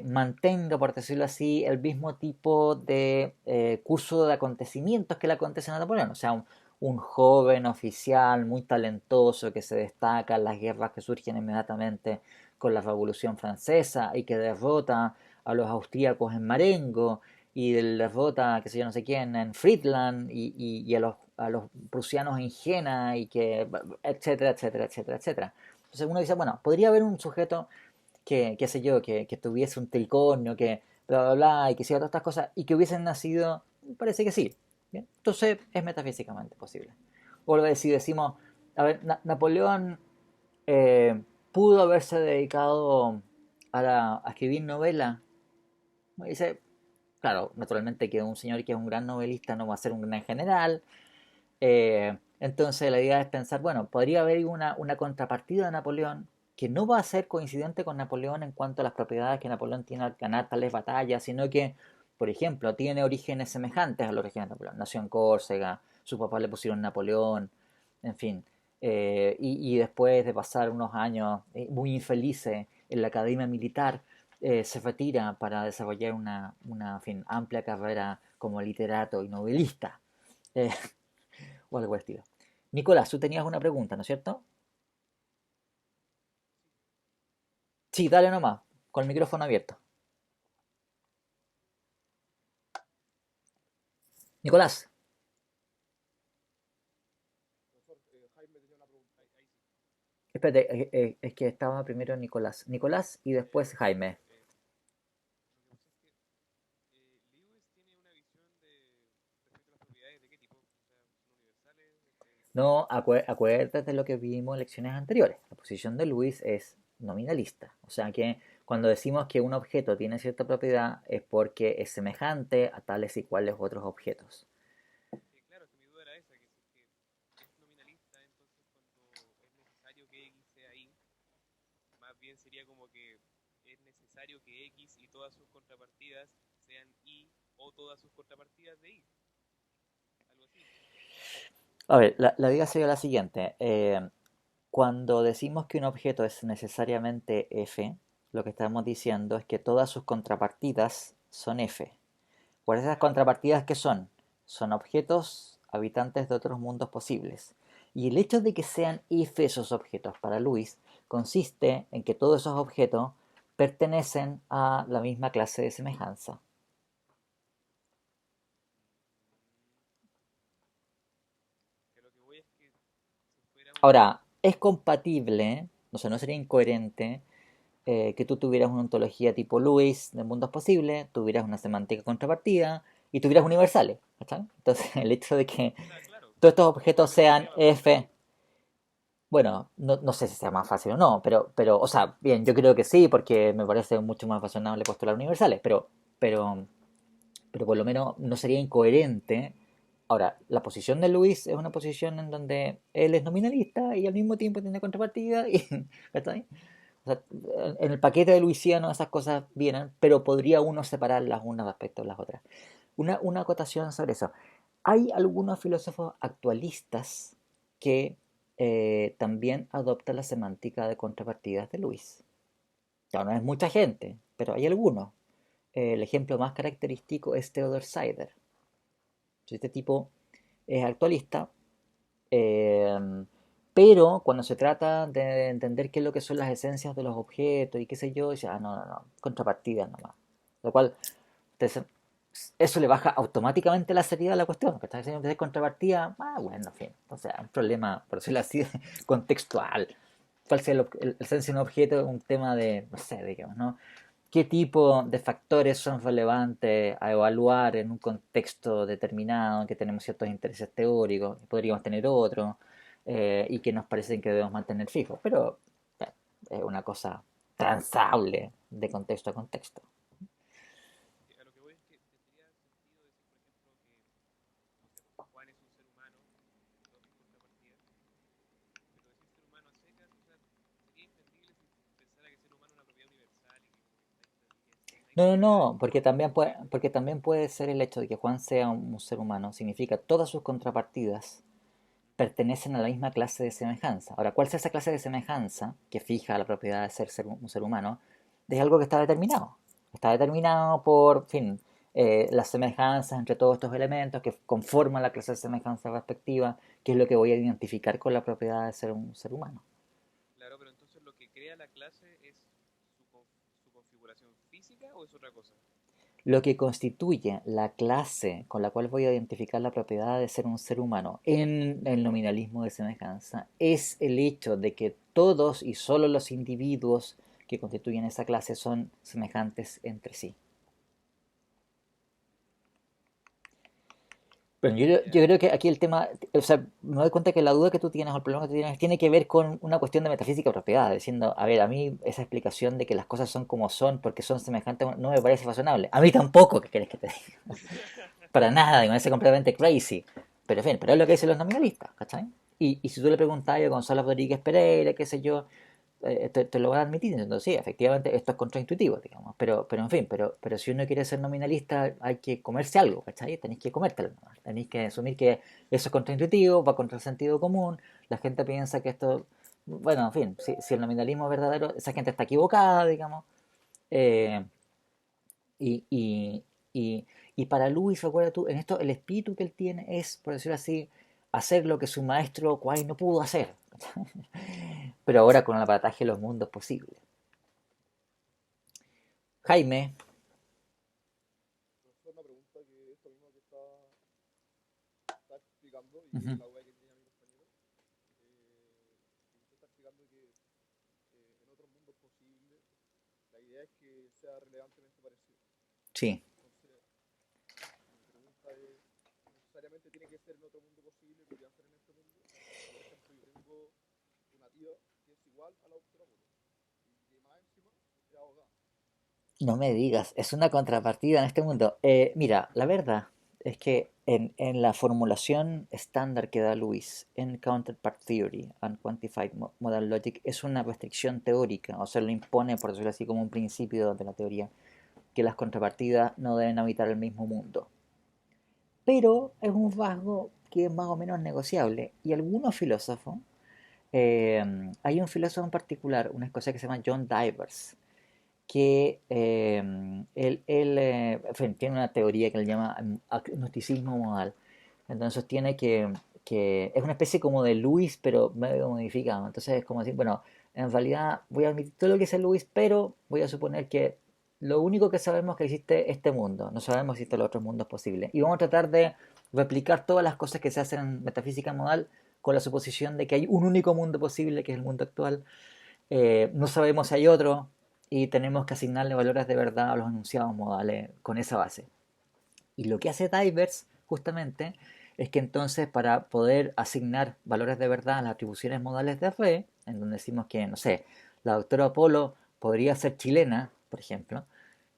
mantenga, por decirlo así, el mismo tipo de curso de acontecimientos que le acontecen a Napoleón. O sea, un joven oficial muy talentoso que se destaca en las guerras que surgen inmediatamente con la Revolución Francesa y que derrota a los austríacos en Marengo y derrota, qué sé yo, no sé quién, en Friedland y a los prusianos en Jena y que, etcétera, etcétera, etcétera, etcétera. Entonces uno dice, bueno, podría haber un sujeto que, qué sé yo, que tuviese un tricornio, que bla, bla, bla, y que hiciera todas estas cosas, y que hubiesen nacido, parece que sí. ¿Bien? Entonces es metafísicamente posible. O si decimos, a ver, Napoleón pudo haberse dedicado a escribir novela. Dice, claro, naturalmente que un señor que es un gran novelista no va a ser un gran general. Entonces la idea es pensar, bueno, podría haber una contrapartida de Napoleón que no va a ser coincidente con Napoleón en cuanto a las propiedades que Napoleón tiene al ganar tales batallas, sino que, por ejemplo, tiene orígenes semejantes a los orígenes de Napoleón. Nació en Córcega, su papá le pusieron Napoleón, en fin. Y después de pasar unos años muy infelices en la academia militar, se retira para desarrollar una en fin, amplia carrera como literato y novelista. Eh, o algo de estilo. Nicolás, tú tenías una pregunta, ¿no es cierto? Sí, dale nomás, con el micrófono abierto. Nicolás, espérate, es que estaba primero Nicolás. Nicolás y después Jaime. No, acuérdate de lo que vimos en lecciones anteriores. La posición de Luis es nominalista. O sea que cuando decimos que un objeto tiene cierta propiedad es porque es semejante a tales y cuales otros objetos. A ver, la idea sería la siguiente. Cuando decimos que un objeto es necesariamente F, lo que estamos diciendo es que todas sus contrapartidas son F. ¿Cuáles esas contrapartidas que son? Son objetos habitantes de otros mundos posibles. Y el hecho de que sean F esos objetos para Luis consiste en que todos esos objetos pertenecen a la misma clase de semejanza. Ahora, es compatible, o sea, no sería incoherente que tú tuvieras una ontología tipo Lewis de mundos posibles, tuvieras una semántica contrapartida y tuvieras universales. ¿Está? Entonces, el hecho de que todos estos objetos sean F, bueno, no sé si sea más fácil o no, o sea, bien, yo creo que sí, porque me parece mucho más razonable postular universales, pero, pero por lo menos no sería incoherente. Ahora, la posición de Luis es una posición en donde él es nominalista y al mismo tiempo tiene contrapartida. Y, ¿está ahí? O sea, en el paquete de Luisiano esas cosas vienen, pero podría uno separarlas unas respecto a las otras. Una acotación sobre eso. Hay algunos filósofos actualistas que también adoptan la semántica de contrapartidas de Luis. Ya no es mucha gente, pero hay algunos. El ejemplo más característico es Theodor Sider. Este tipo es actualista, eh, pero cuando se trata de entender qué es lo que son las esencias de los objetos y qué sé yo, dice, no, contrapartidas nomás. Lo cual, entonces, eso le baja automáticamente la seriedad a la cuestión. Que está diciendo que es contrapartida, bueno, en fin. O sea, un problema, por decirlo así, contextual. ¿Cuál sea el esencia de un objeto? Un tema de, no sé, digamos, ¿no? ¿Qué tipo de factores son relevantes a evaluar en un contexto determinado en que tenemos ciertos intereses teóricos, podríamos tener otros, y que nos parecen que debemos mantener fijos? Pero es una cosa transable de contexto a contexto. No, porque también puede ser el hecho de que Juan sea un ser humano, significa todas sus contrapartidas pertenecen a la misma clase de semejanza. Ahora, ¿cuál es esa clase de semejanza que fija la propiedad de ser un ser humano? Es algo que está determinado. Está determinado por, en fin, las semejanzas entre todos estos elementos que conforman la clase de semejanza respectiva, que es lo que voy a identificar con la propiedad de ser un ser humano. Claro, pero entonces lo que crea la clase es su configuración física o es otra cosa. Lo que constituye la clase con la cual voy a identificar la propiedad de ser un ser humano en el nominalismo de semejanza es el hecho de que todos y solo los individuos que constituyen esa clase son semejantes entre sí. Bueno, yo Ya. creo que aquí el tema, o sea, me doy cuenta que la duda que tú tienes o el problema que tú tienes tiene que ver con una cuestión de metafísica de propiedad, diciendo, a ver, a mí esa explicación de que las cosas son como son porque son semejantes no me parece razonable. A mí tampoco, ¿qué quieres que te diga? Para nada, me parece completamente crazy. Pero en fin, pero es lo que dicen los nominalistas, ¿cachai? Y si tú le preguntas a Gonzalo Rodríguez Pereira, qué sé yo, te lo van a admitir, diciendo, sí, efectivamente esto es contraintuitivo, digamos, pero en fin, pero si uno quiere ser nominalista hay que comerse algo, ¿cachai? Tenéis que comértelo, ¿no? Tenéis que asumir que eso es contraintuitivo, va contra el sentido común, la gente piensa que esto, bueno, en fin, si el nominalismo es verdadero, esa gente está equivocada, digamos, eh, y, y, y, y para Luis, recuerda tú, en esto el espíritu que él tiene es, por decirlo así, hacer lo que su maestro Kwai no pudo hacer, pero ahora con el aparataje de los mundos posibles. Jaime, Profesor, una pregunta que esto mismo que está explicando y que uh-huh. es la duda que tenía mi compañero, que usted está explicando que en otros mundos posibles la idea es que sea relevantemente parecido. Sí. Entonces, mi pregunta es, ¿necesariamente tiene que ser en otro mundo posible? ¿Podría ser en este mundo? Si, por ejemplo, yo tengo una tía que es igual a la doctora Polo y que más encima es abogada. No me digas, es una contrapartida en este mundo. Mira, la verdad es que en la formulación estándar que da Lewis en Counterpart Theory and Quantified Modal Logic es una restricción teórica, o sea, lo impone, por decirlo así, como un principio de la teoría, que las contrapartidas no deben habitar el mismo mundo. Pero es un rasgo que es más o menos negociable. Y algunos filósofos, hay un filósofo en particular, una escocés que se llama John Divers, que en fin, tiene una teoría que él llama agnosticismo modal. Entonces tiene que es una especie como de Lewis, pero medio modificado. Entonces es como decir, bueno, en realidad voy a admitir todo lo que dice Lewis, pero voy a suponer que lo único que sabemos es que existe este mundo, no sabemos si existen los otros mundos posibles. Y vamos a tratar de replicar todas las cosas que se hacen en metafísica modal con la suposición de que hay un único mundo posible, que es el mundo actual. No sabemos si hay otro y tenemos que asignarle valores de verdad a los enunciados modales con esa base. Y lo que hace Divers, justamente, es que entonces para poder asignar valores de verdad a las atribuciones modales de fe, en donde decimos que, no sé, la doctora Apolo podría ser chilena, por ejemplo,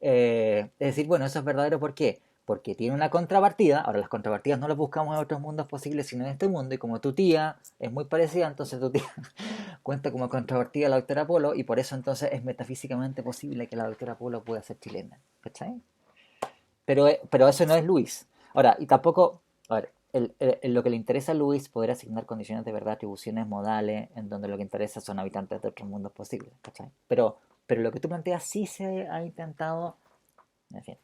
es decir, bueno, eso es verdadero, ¿por qué? Porque tiene una contrapartida, ahora las contrapartidas no las buscamos en otros mundos posibles, sino en este mundo, y como tu tía es muy parecida, entonces tu tía cuenta como contrapartida a la doctora Apolo, y por eso entonces es metafísicamente posible que la doctora Apolo pueda ser chilena, ¿cachai? Pero eso no es Luis. Ahora, y tampoco, a ver, lo que le interesa a Luis poder asignar condiciones de verdad, atribuciones modales, en donde lo que interesa son habitantes de otros mundos posibles, ¿cachai? Pero lo que tú planteas sí se ha intentado, en fin,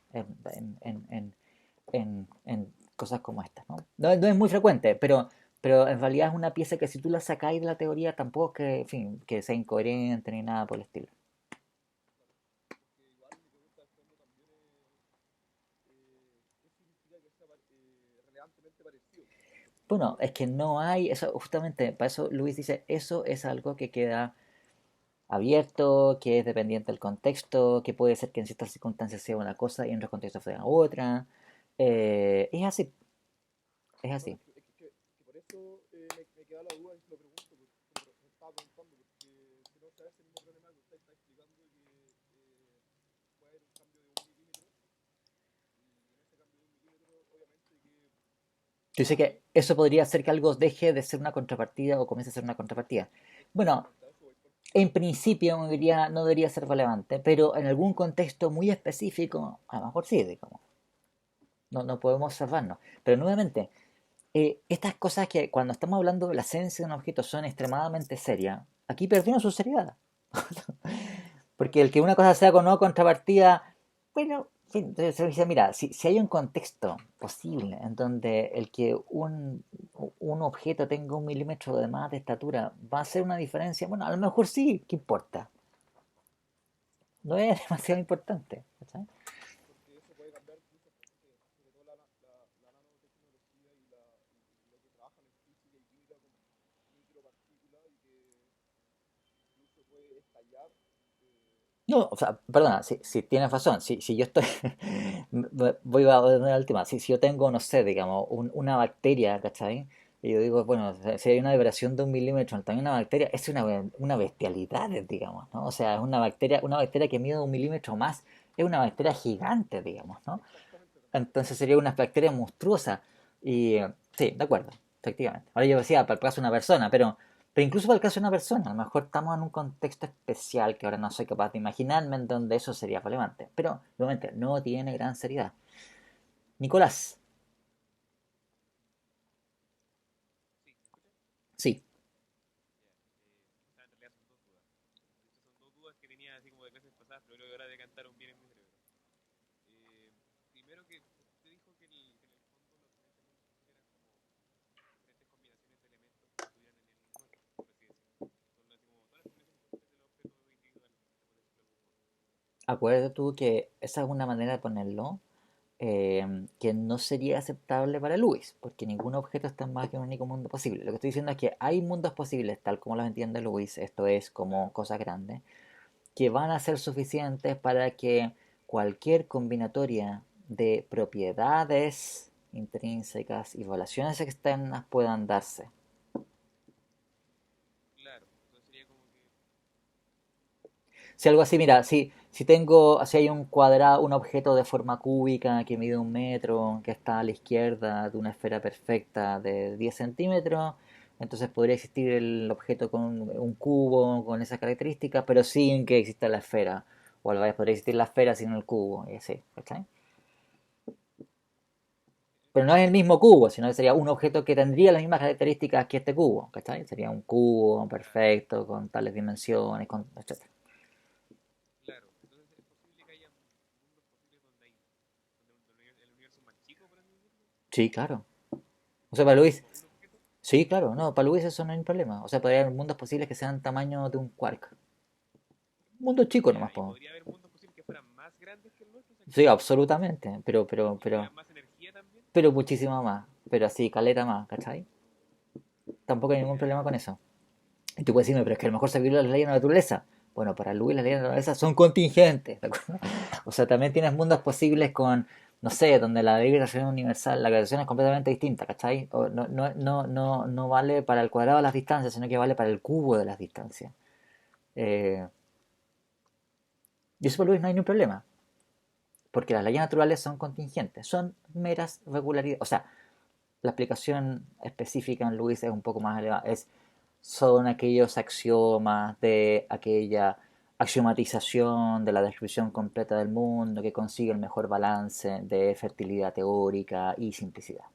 en cosas como estas, ¿no? No es muy frecuente, pero en realidad es una pieza que si tú la sacáis de la teoría tampoco es que, en fin, que sea incoherente ni nada por el estilo. Porque igual mi pregunta de fondo también es, ¿qué significa que sea relevantemente parecido? Bueno, es que no hay, eso justamente, para eso Luis dice, eso es algo que queda abierto, que es dependiente del contexto, que puede ser que en ciertas circunstancias sea una cosa y en otros contextos sea otra. Es así, es No, así. que por eso me queda la duda y se lo pregunto, me estaba preguntando, porque si no se da ese mismo problema que usted está explicando, de que puede haber un cambio de un milímetro, y en ese cambio de un milímetro, obviamente que Tú dices hay, que eso podría hacer que algo deje de ser una contrapartida o comience a ser una contrapartida. Bueno, exactamente a eso voy, en principio no debería ser relevante, pero en algún contexto muy específico, a lo mejor sí, digamos. No podemos cerrarnos. Pero nuevamente, estas cosas que cuando estamos hablando de la esencia de un objeto son extremadamente serias, aquí perdieron su seriedad. Porque claro, el que una cosa sea con no contrapartida, bueno, Sí, entonces se dice, mira, si hay un contexto posible en donde el que un objeto tenga 1 milímetro de más de estatura va a hacer una diferencia, bueno, a lo mejor sí, ¿qué importa? No es demasiado importante, ¿cachai? porque eso puede cambiar incluso, pues, no sé, sobre todo la nanotecnología y lo que trabajan en física y química con micropartículas y que incluso puede estallar. eh, No, o sea, perdona, si tienes razón, si yo estoy, voy a volver al tema, si yo tengo, no sé, digamos, una bacteria, ¿cachai? Y yo digo, bueno, si hay una vibración de 1 milímetro, también una bacteria, es una bestialidad, digamos, ¿no? O sea, es una bacteria que mide 1 milímetro más, es una bacteria gigante, digamos, ¿no? exactamente, ¿no? Entonces sería una bacteria monstruosa. Y sí, de acuerdo, efectivamente. Ahora yo decía, para el caso de una persona, pero incluso para el caso de una persona, a lo mejor estamos en un contexto especial que ahora no soy capaz de imaginarme en donde eso sería relevante. Pero, nuevamente, no tiene gran seriedad. Nicolás, Sí, ¿me escuchas? sí. Ya, o sea, en realidad son dos dudas. Estas son dos dudas que tenía así como de clases pasadas, pero creo que ahora decantaron bien en mi cerebro. Primero que usted dijo que en el fondo los diferentes mundos posibles eran como diferentes combinaciones de elementos que estuvieran en el nuestro, por así decirlo. Son así como todas las combinaciones posibles de los objetos individualmente, por decirlo de algún modo. Acuérdate tú que esa es una manera de ponerlo que no sería aceptable para Lewis, porque ningún objeto está en más que un único mundo posible. Lo que estoy diciendo es que hay mundos posibles, tal como los entiende Lewis, esto es como Claro, cosas grandes, que van a ser suficientes para que cualquier combinatoria de propiedades intrínsecas y relaciones externas puedan darse. claro. Entonces sería como que, Si algo así, mira, si hay un cuadrado, un objeto de forma cúbica que mide 1 metro, que está a la izquierda de una esfera perfecta de 10 centímetros, entonces podría existir el objeto con un cubo con esas características, pero sin que exista la esfera. O al revés, podría existir la esfera sin el cubo, y así, ¿cachai? Pero no es el mismo cubo, sino que sería un objeto que tendría las mismas características que este cubo, ¿cachai? Sería un cubo claro, perfecto, con tales dimensiones, etc. claro. Entonces es posible que haya mundos posibles donde hay, donde el universo es más chico, por así decirlo, Sí, claro. O sea, y para hay Luis, solo un objeto. sí, claro, no, para Luis eso no hay problema. O sea, podría haber mundos posibles que sean tamaño de un quark. Mundo chico Ya, nomás, y po. podría haber mundos posibles que fueran más grandes que el nuestro, o sea, Sí, absolutamente, que tuvieran más energía también. pero muchísimo más. Pero así, caleta más, ¿cachai? Tampoco hay ningún Ya, problema con eso. Y tú puedes decirme, pero es que a lo mejor se viola la ley de la naturaleza. Bueno, para Luis las leyes de la naturaleza son contingentes, ¿de acuerdo? O sea, también tienes mundos posibles con, no sé, donde la ley de gravitación universal, la gravitación es completamente distinta, ¿cachai? O no vale para el cuadrado de las distancias, sino que vale para el cubo de las distancias. Eh, y eso para Luis no hay ningún problema, porque las leyes naturales son contingentes, son meras regularidades. O sea, la explicación específica en Luis es un poco más elevada, son aquellos axiomas de aquella axiomatización de la descripción completa del mundo que consigue el mejor balance de fertilidad teórica y simplicidad.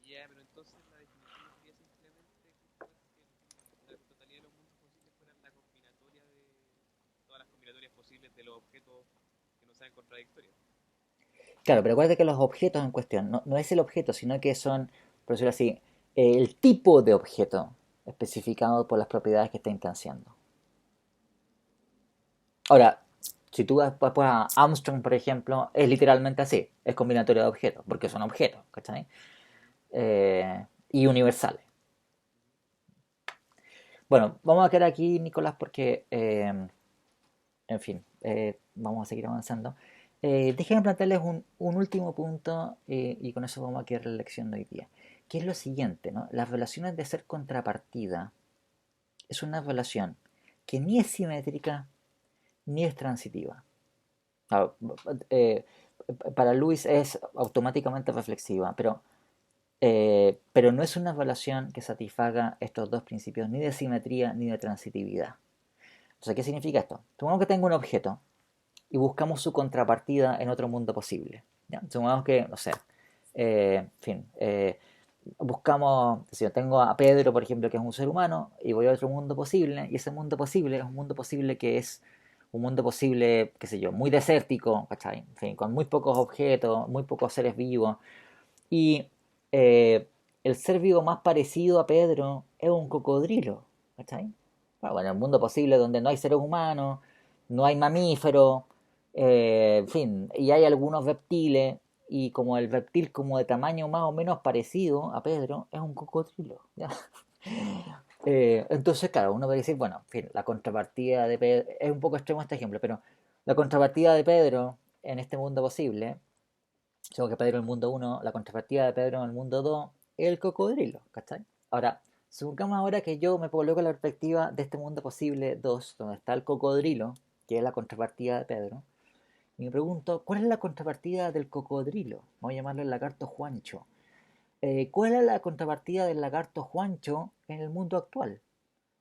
ya, pero entonces la definición no sería simplemente justo que la totalidad de los mundos posibles fueran la combinatoria de todas las combinatorias posibles de los objetos que no sean contradictorios. Claro, pero acuérdate que los objetos en cuestión no es el objeto, sino que son, por decirlo así, el tipo de objeto especificado por las propiedades que está instanciando. Ahora, si tú vas a Armstrong, por ejemplo, es literalmente así, es combinatoria de objetos, porque son objetos, ¿cachai? Ujú, Y universales. ujú. Bueno, vamos a quedar aquí, Nicolás, porque, en fin, vamos a seguir avanzando. Déjenme plantearles un último punto y con eso vamos a quedar la lección de hoy día, que es lo siguiente, ¿no? Las relaciones de ser contrapartida es una relación que ni es simétrica ni es transitiva. Ah, eh, para Luis es automáticamente reflexiva, pero no es una relación que satisfaga estos dos principios ni de simetría ni de transitividad. Entonces, ¿qué significa esto? Supongamos que tengo un objeto y buscamos su contrapartida en otro mundo posible. ¿Ya? Supongamos que, no sé, en fin, buscamos, si yo tengo a Pedro, por ejemplo, que es un ser humano, y voy a otro mundo posible, y ese mundo posible es un mundo posible que es un mundo posible, qué sé yo, muy desértico, ¿cachai? En fin, con muy pocos objetos, muy pocos seres vivos. Y eh, el ser vivo más parecido a Pedro es un cocodrilo, ¿cachai? Bueno, el mundo posible donde no hay seres humanos, no hay mamíferos, en fin, y hay algunos reptiles, y como el reptil como de tamaño más o menos parecido a Pedro, es un cocodrilo, ¿ya? Entonces, claro, uno puede decir, bueno, en fin, la contrapartida de Pedro, es un poco extremo este ejemplo, pero la contrapartida de Pedro en este mundo posible, según que Pedro en el mundo uno, la contrapartida de Pedro en el mundo 2 es el cocodrilo, ¿cachai? Ahora, supongamos ahora que yo me coloco en la perspectiva de este mundo posible 2 donde está el cocodrilo, que es la contrapartida de Pedro, y me pregunto, ¿cuál es la contrapartida del cocodrilo? Vamos a llamarlo el lagarto Juancho. ¿Cuál es la contrapartida del lagarto Juancho en el mundo actual?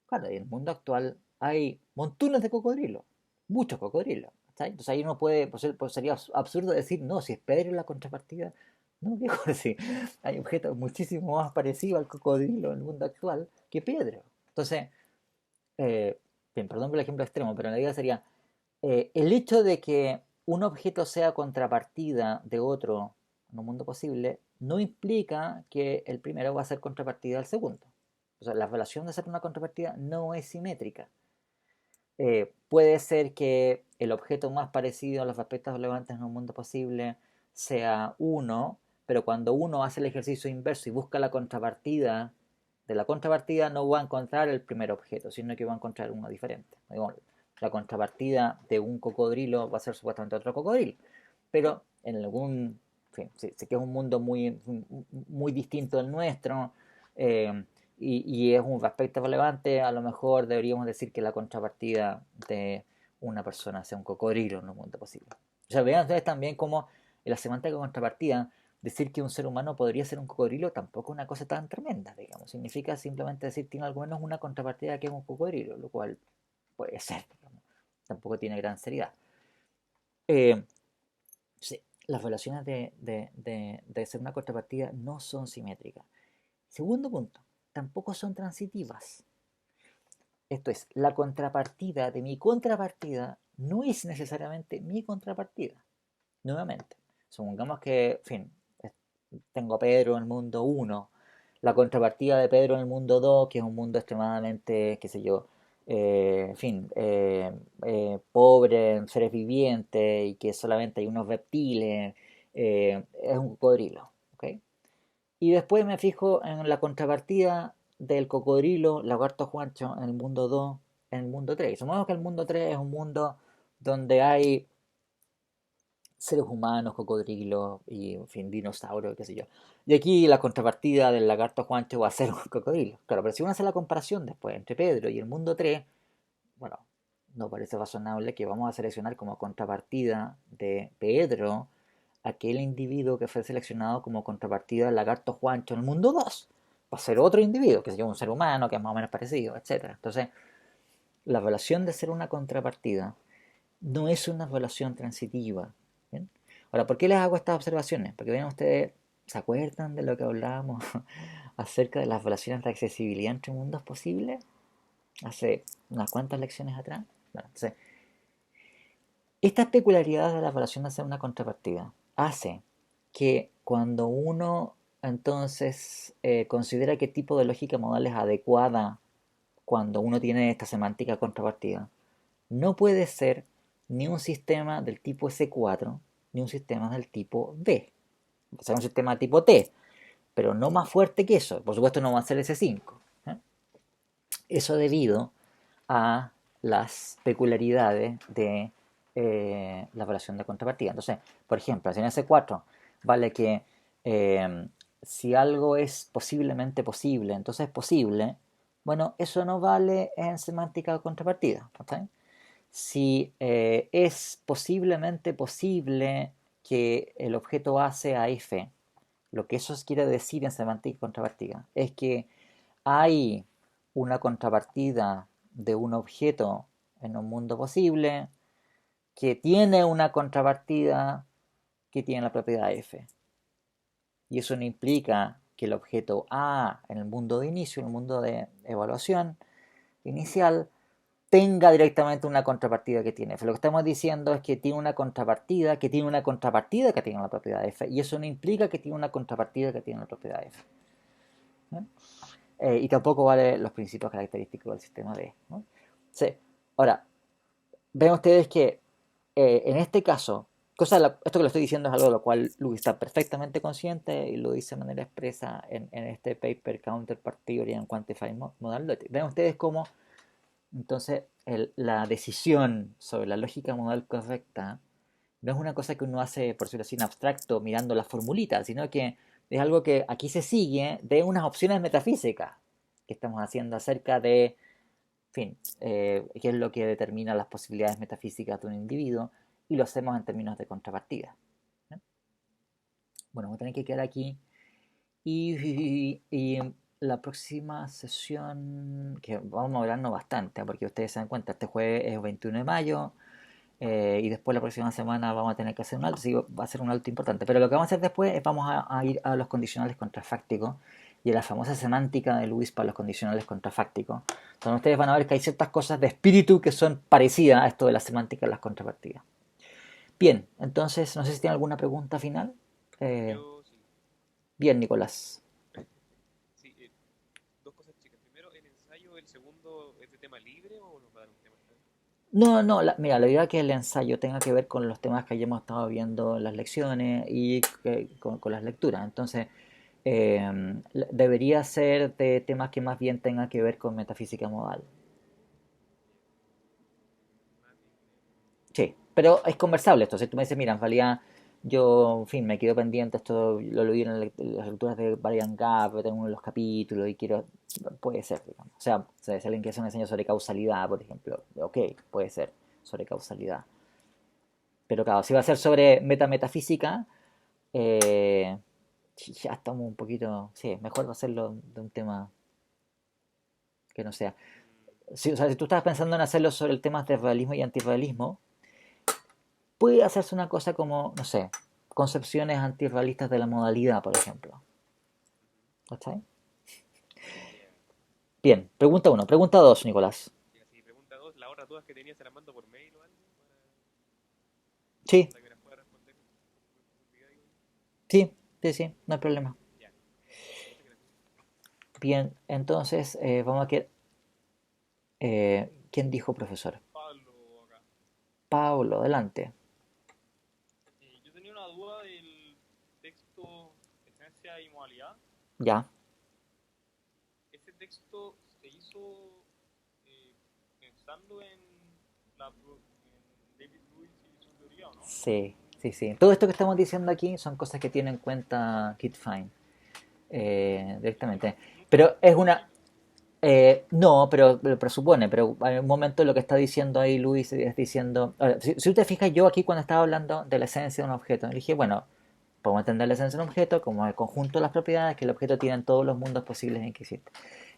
Claro, en el mundo actual hay montones de cocodrilos, muchos cocodrilos. ¿Sabes? Entonces ahí uno puede, pues sería absurdo decir, no, si es Pedro la contrapartida. No, viejo, sí, hay objetos muchísimo más parecidos al cocodrilo en el mundo actual que Pedro. Entonces, bien, perdón por el ejemplo extremo, pero la idea sería, el hecho de que un objeto sea contrapartida de otro en un mundo posible no implica que el primero va a ser contrapartida del segundo. O sea, la relación de ser una contrapartida no es simétrica. Puede ser que el objeto más parecido a los aspectos relevantes en un mundo posible sea uno, pero cuando uno hace el ejercicio inverso y busca la contrapartida de la contrapartida, no va a encontrar el primer objeto, sino que va a encontrar uno diferente. Digamos, la contrapartida de un cocodrilo va a ser supuestamente otro cocodrilo, pero en algún, en fin, sé que es un mundo muy distinto del nuestro, eh, y es un aspecto relevante, a lo mejor deberíamos decir que la contrapartida de una persona sea un cocodrilo en un mundo posible. O sea, vean ustedes también cómo en la semántica de contrapartida, decir que un ser humano podría ser un cocodrilo tampoco es una cosa tan tremenda, digamos. Significa simplemente decir que tiene al menos una contrapartida que es un cocodrilo, lo cual puede ser, digamos. Tampoco tiene gran seriedad. Eh, sí, las relaciones de ser una contrapartida no son simétricas. Segundo punto, tampoco son transitivas. Esto es, la contrapartida de mi contrapartida no es necesariamente mi contrapartida. Nuevamente, supongamos que, en fin, tengo a Pedro en el mundo uno, la contrapartida de Pedro en el mundo 2, que es un mundo extremadamente, qué sé yo, en fin, pobre en seres vivientes y que solamente hay unos reptiles, es un cocodrilo, ¿ok? Y después me fijo en la contrapartida del cocodrilo, lagarto Juancho, en el mundo 2, en el mundo 3. Supongamos que el mundo 3 es un mundo donde hay seres humanos, cocodrilos y, en fin, dinosaurios, qué sé yo. Y aquí la contrapartida del lagarto Juancho va a ser un cocodrilo. Claro, pero si uno hace la comparación después entre Pedro y el mundo 3, bueno, no parece razonable que vamos a seleccionar como contrapartida de Pedro aquel individuo que fue seleccionado como contrapartida del lagarto Juancho en el mundo 2. Va a ser otro individuo, que se llama un ser humano, que es más o menos parecido, etc. Entonces, la relación de ser una contrapartida no es una relación transitiva. ¿Bien? Ahora, ¿por qué les hago estas observaciones? Porque vean ustedes, ¿se acuerdan de lo que hablábamos acerca de las relaciones de accesibilidad entre mundos posibles? Hace unas cuantas lecciones atrás. Bueno, entonces, esta peculiaridad de la relación de ser una contrapartida hace que cuando uno entonces considera qué tipo de lógica modal es adecuada cuando uno tiene esta semántica contrapartida, no puede ser ni un sistema del tipo S4 ni un sistema del tipo D. O sea, un sistema tipo T, pero no más fuerte que eso. Por supuesto no va a ser S5. ¿Eh? Eso debido a las peculiaridades de la relación de contrapartida. Entonces, por ejemplo, en S4 vale que si algo es posiblemente posible, entonces es posible. Bueno, eso no vale en semántica de contrapartida. ¿Okay? Si es posiblemente posible que el objeto A sea F, lo que eso quiere decir en semántica contrapartida es que hay una contrapartida de un objeto en un mundo posible que tiene una contrapartida que tiene la propiedad F. Y eso no implica que el objeto A en el mundo de inicio, en el mundo de evaluación inicial, tenga directamente una contrapartida que tiene f. Lo que estamos diciendo es que tiene una contrapartida que tiene una contrapartida que tiene la propiedad f, y eso no implica que tiene una contrapartida que tiene la propiedad f. ¿No? Y tampoco vale los principios característicos del sistema D. ¿No? Sí. Ahora, ven ustedes que en este caso, esto que lo estoy diciendo es algo de lo cual Lewis está perfectamente consciente y lo dice de manera expresa en este paper Counterpart Theory and Quantified Modal Logic. Ven ustedes cómo entonces la decisión sobre la lógica modal correcta no es una cosa que uno hace, por decirlo así, en abstracto mirando las formulitas, sino que es algo que aquí se sigue de unas opciones metafísicas que estamos haciendo acerca de, en fin, qué es lo que determina las posibilidades metafísicas de un individuo, y lo hacemos en términos de contrapartida. ¿No? Bueno, voy a tener que quedar aquí y la próxima sesión, que vamos a hablarnos bastante, porque ustedes se dan cuenta, este jueves es 21 de mayo, y después la próxima semana vamos a tener que hacer un alto, así que va a ser un alto importante. Pero lo que vamos a hacer después es vamos a ir a los condicionales contrafácticos y a la famosa semántica de Lewis para los condicionales contrafácticos. Entonces ustedes van a ver que hay ciertas cosas de espíritu que son parecidas a esto de la semántica de las contrapartidas. Bien, entonces no sé si tienen alguna pregunta final. Yo sí. Bien, Nicolás. Sí, dos cosas chicas. Primero, el ensayo, el segundo, ¿es de tema libre o nos va a dar un tema? No, mira, la idea es que el ensayo tenga que ver con los temas que hayamos estado viendo en las lecciones y con las lecturas. Entonces, debería ser de temas que más bien tengan que ver con metafísica modal. Más bien Sí, pero es conversable esto. Si tú me dices, mira, en realidad yo, en fin, me quedo pendiente, esto lo leí en las lecturas de Brian Gap, tengo uno de los capítulos y quiero, puede ser, digamos. O sea, si alguien que hace un ensayo sobre causalidad, por ejemplo, ok, puede ser sobre causalidad. Pero claro, si va a ser sobre metafísica, eh, ya estamos un poquito, sí, mejor va a hacerlo de un tema que no sea. Si, o sea, si tú estás pensando en hacerlo sobre el tema de realismo y antirrealismo, puede hacerse una cosa como, no sé, concepciones antirrealistas de la modalidad, por ejemplo. ¿Está bien? yeah. Bien, pregunta 1. Pregunta 2, Nicolás. Y así, pregunta dos, las otras dudas que tenía se las mando por mail o algo Sí, para que las pueda responder por profundidad, digo yo. sí, sí, sí, no hay problema. Ya, muchas gracias. Bien, entonces vamos a que... ¿quién dijo profesor? Pablo acá. Pablo, adelante. Yo tenía una duda del texto Esencia y Modalidad. Ya, Ese texto se hizo pensando en, en David Lewis y su teoría, ¿o no? sí, sí, sí. Todo esto que estamos diciendo aquí son cosas que tiene en cuenta Kit Fine directamente. Nunca Pero es nunca una... llegó. no, pero presupone, pero en un momento lo que está diciendo ahí Luis es diciendo, ahora, si usted fija, yo aquí cuando estaba hablando de la esencia de un objeto, le dije, bueno, podemos entender la esencia de un objeto como el conjunto de las propiedades que el objeto tiene en todos los mundos posibles en que existe.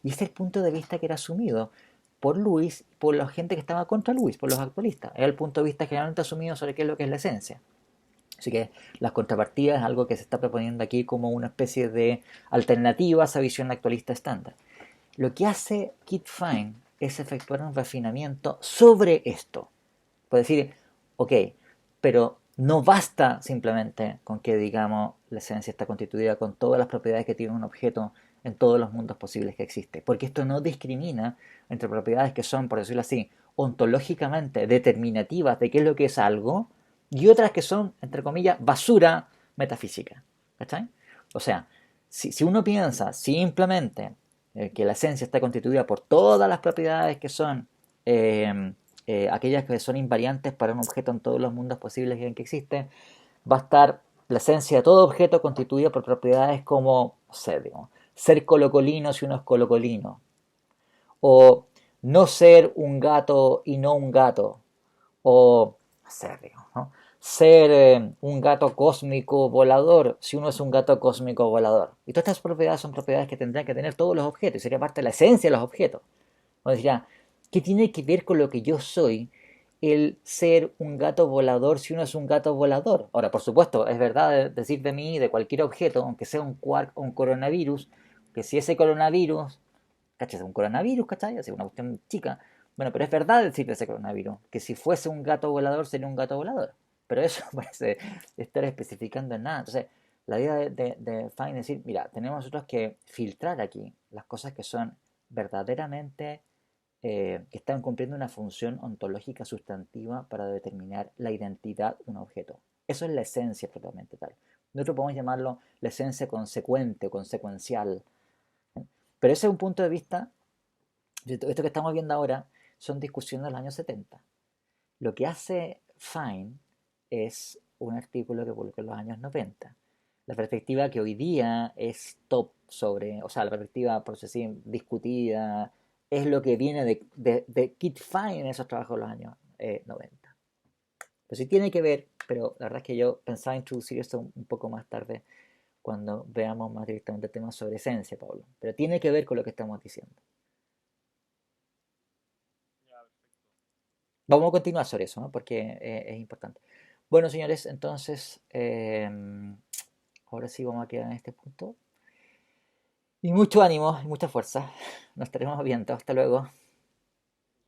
Y ese es el punto de vista que era asumido por Luis, por la gente que estaba contra Luis, por los actualistas. Era el punto de vista generalmente asumido sobre qué es lo que es la esencia. Así que las contrapartidas es algo que se está proponiendo aquí como una especie de alternativa a esa visión actualista estándar. Lo que hace Kit Fine es efectuar un refinamiento sobre esto. Puede decir, ok, pero no basta simplemente con que digamos la esencia está constituida con todas las propiedades que tiene un objeto en todos los mundos posibles que existe, porque esto no discrimina entre propiedades que son, por decirlo así, ontológicamente determinativas de qué es lo que es algo y otras que son, entre comillas, basura metafísica. ¿Cachai? O sea, si uno piensa simplemente que la esencia está constituida por todas las propiedades que son aquellas que son invariantes para un objeto en todos los mundos posibles en que existe, va a estar la esencia de todo objeto constituida por propiedades como, no sé, digamos, ser colocolino si uno es colocolino, o no ser un gato y no un gato, o no sé, digamos, ¿no? Ser un gato cósmico volador si uno es un gato cósmico volador. Y todas estas propiedades son propiedades que tendrán que tener todos los objetos, y sería parte de la esencia de los objetos. O dirá, ¿qué tiene que ver con lo que yo soy el ser un gato volador si uno es un gato volador? Ahora, por supuesto, es verdad decir de mí, de cualquier objeto, aunque sea un quark o un coronavirus, que si ese coronavirus, ¿cachai? Es un coronavirus, ¿cachai? Es una cuestión chica. Bueno, pero es verdad decir ese coronavirus, que si fuese un gato volador sería un gato volador. Pero eso parece estar especificando en nada. Entonces, la idea de Fine es decir, mira, tenemos nosotros que filtrar aquí las cosas que son verdaderamente, que están cumpliendo una función ontológica sustantiva para determinar la identidad de un objeto. Eso es la esencia propiamente tal. Nosotros podemos llamarlo la esencia consecuente o consecuencial. Pero ese es un punto de vista, esto que estamos viendo ahora son discusiones de los años 70. Lo que hace Fine es un artículo que publicó en los años 90. La perspectiva que hoy día es top sobre, o sea, la perspectiva, por decir, discutida, es lo que viene de Kit Fine en esos trabajos de los años 90. Pues sí tiene que ver, pero la verdad es que yo pensaba introducir esto un poco más tarde cuando veamos más directamente temas sobre esencia, Pablo. Pero tiene que ver con lo que estamos diciendo. Ya, perfecto. Vamos a continuar sobre eso, ¿no? Porque es importante. Bueno, señores, entonces, ahora sí vamos a quedar en este punto. Y mucho ánimo y mucha fuerza. Nos estaremos viendo. Hasta luego.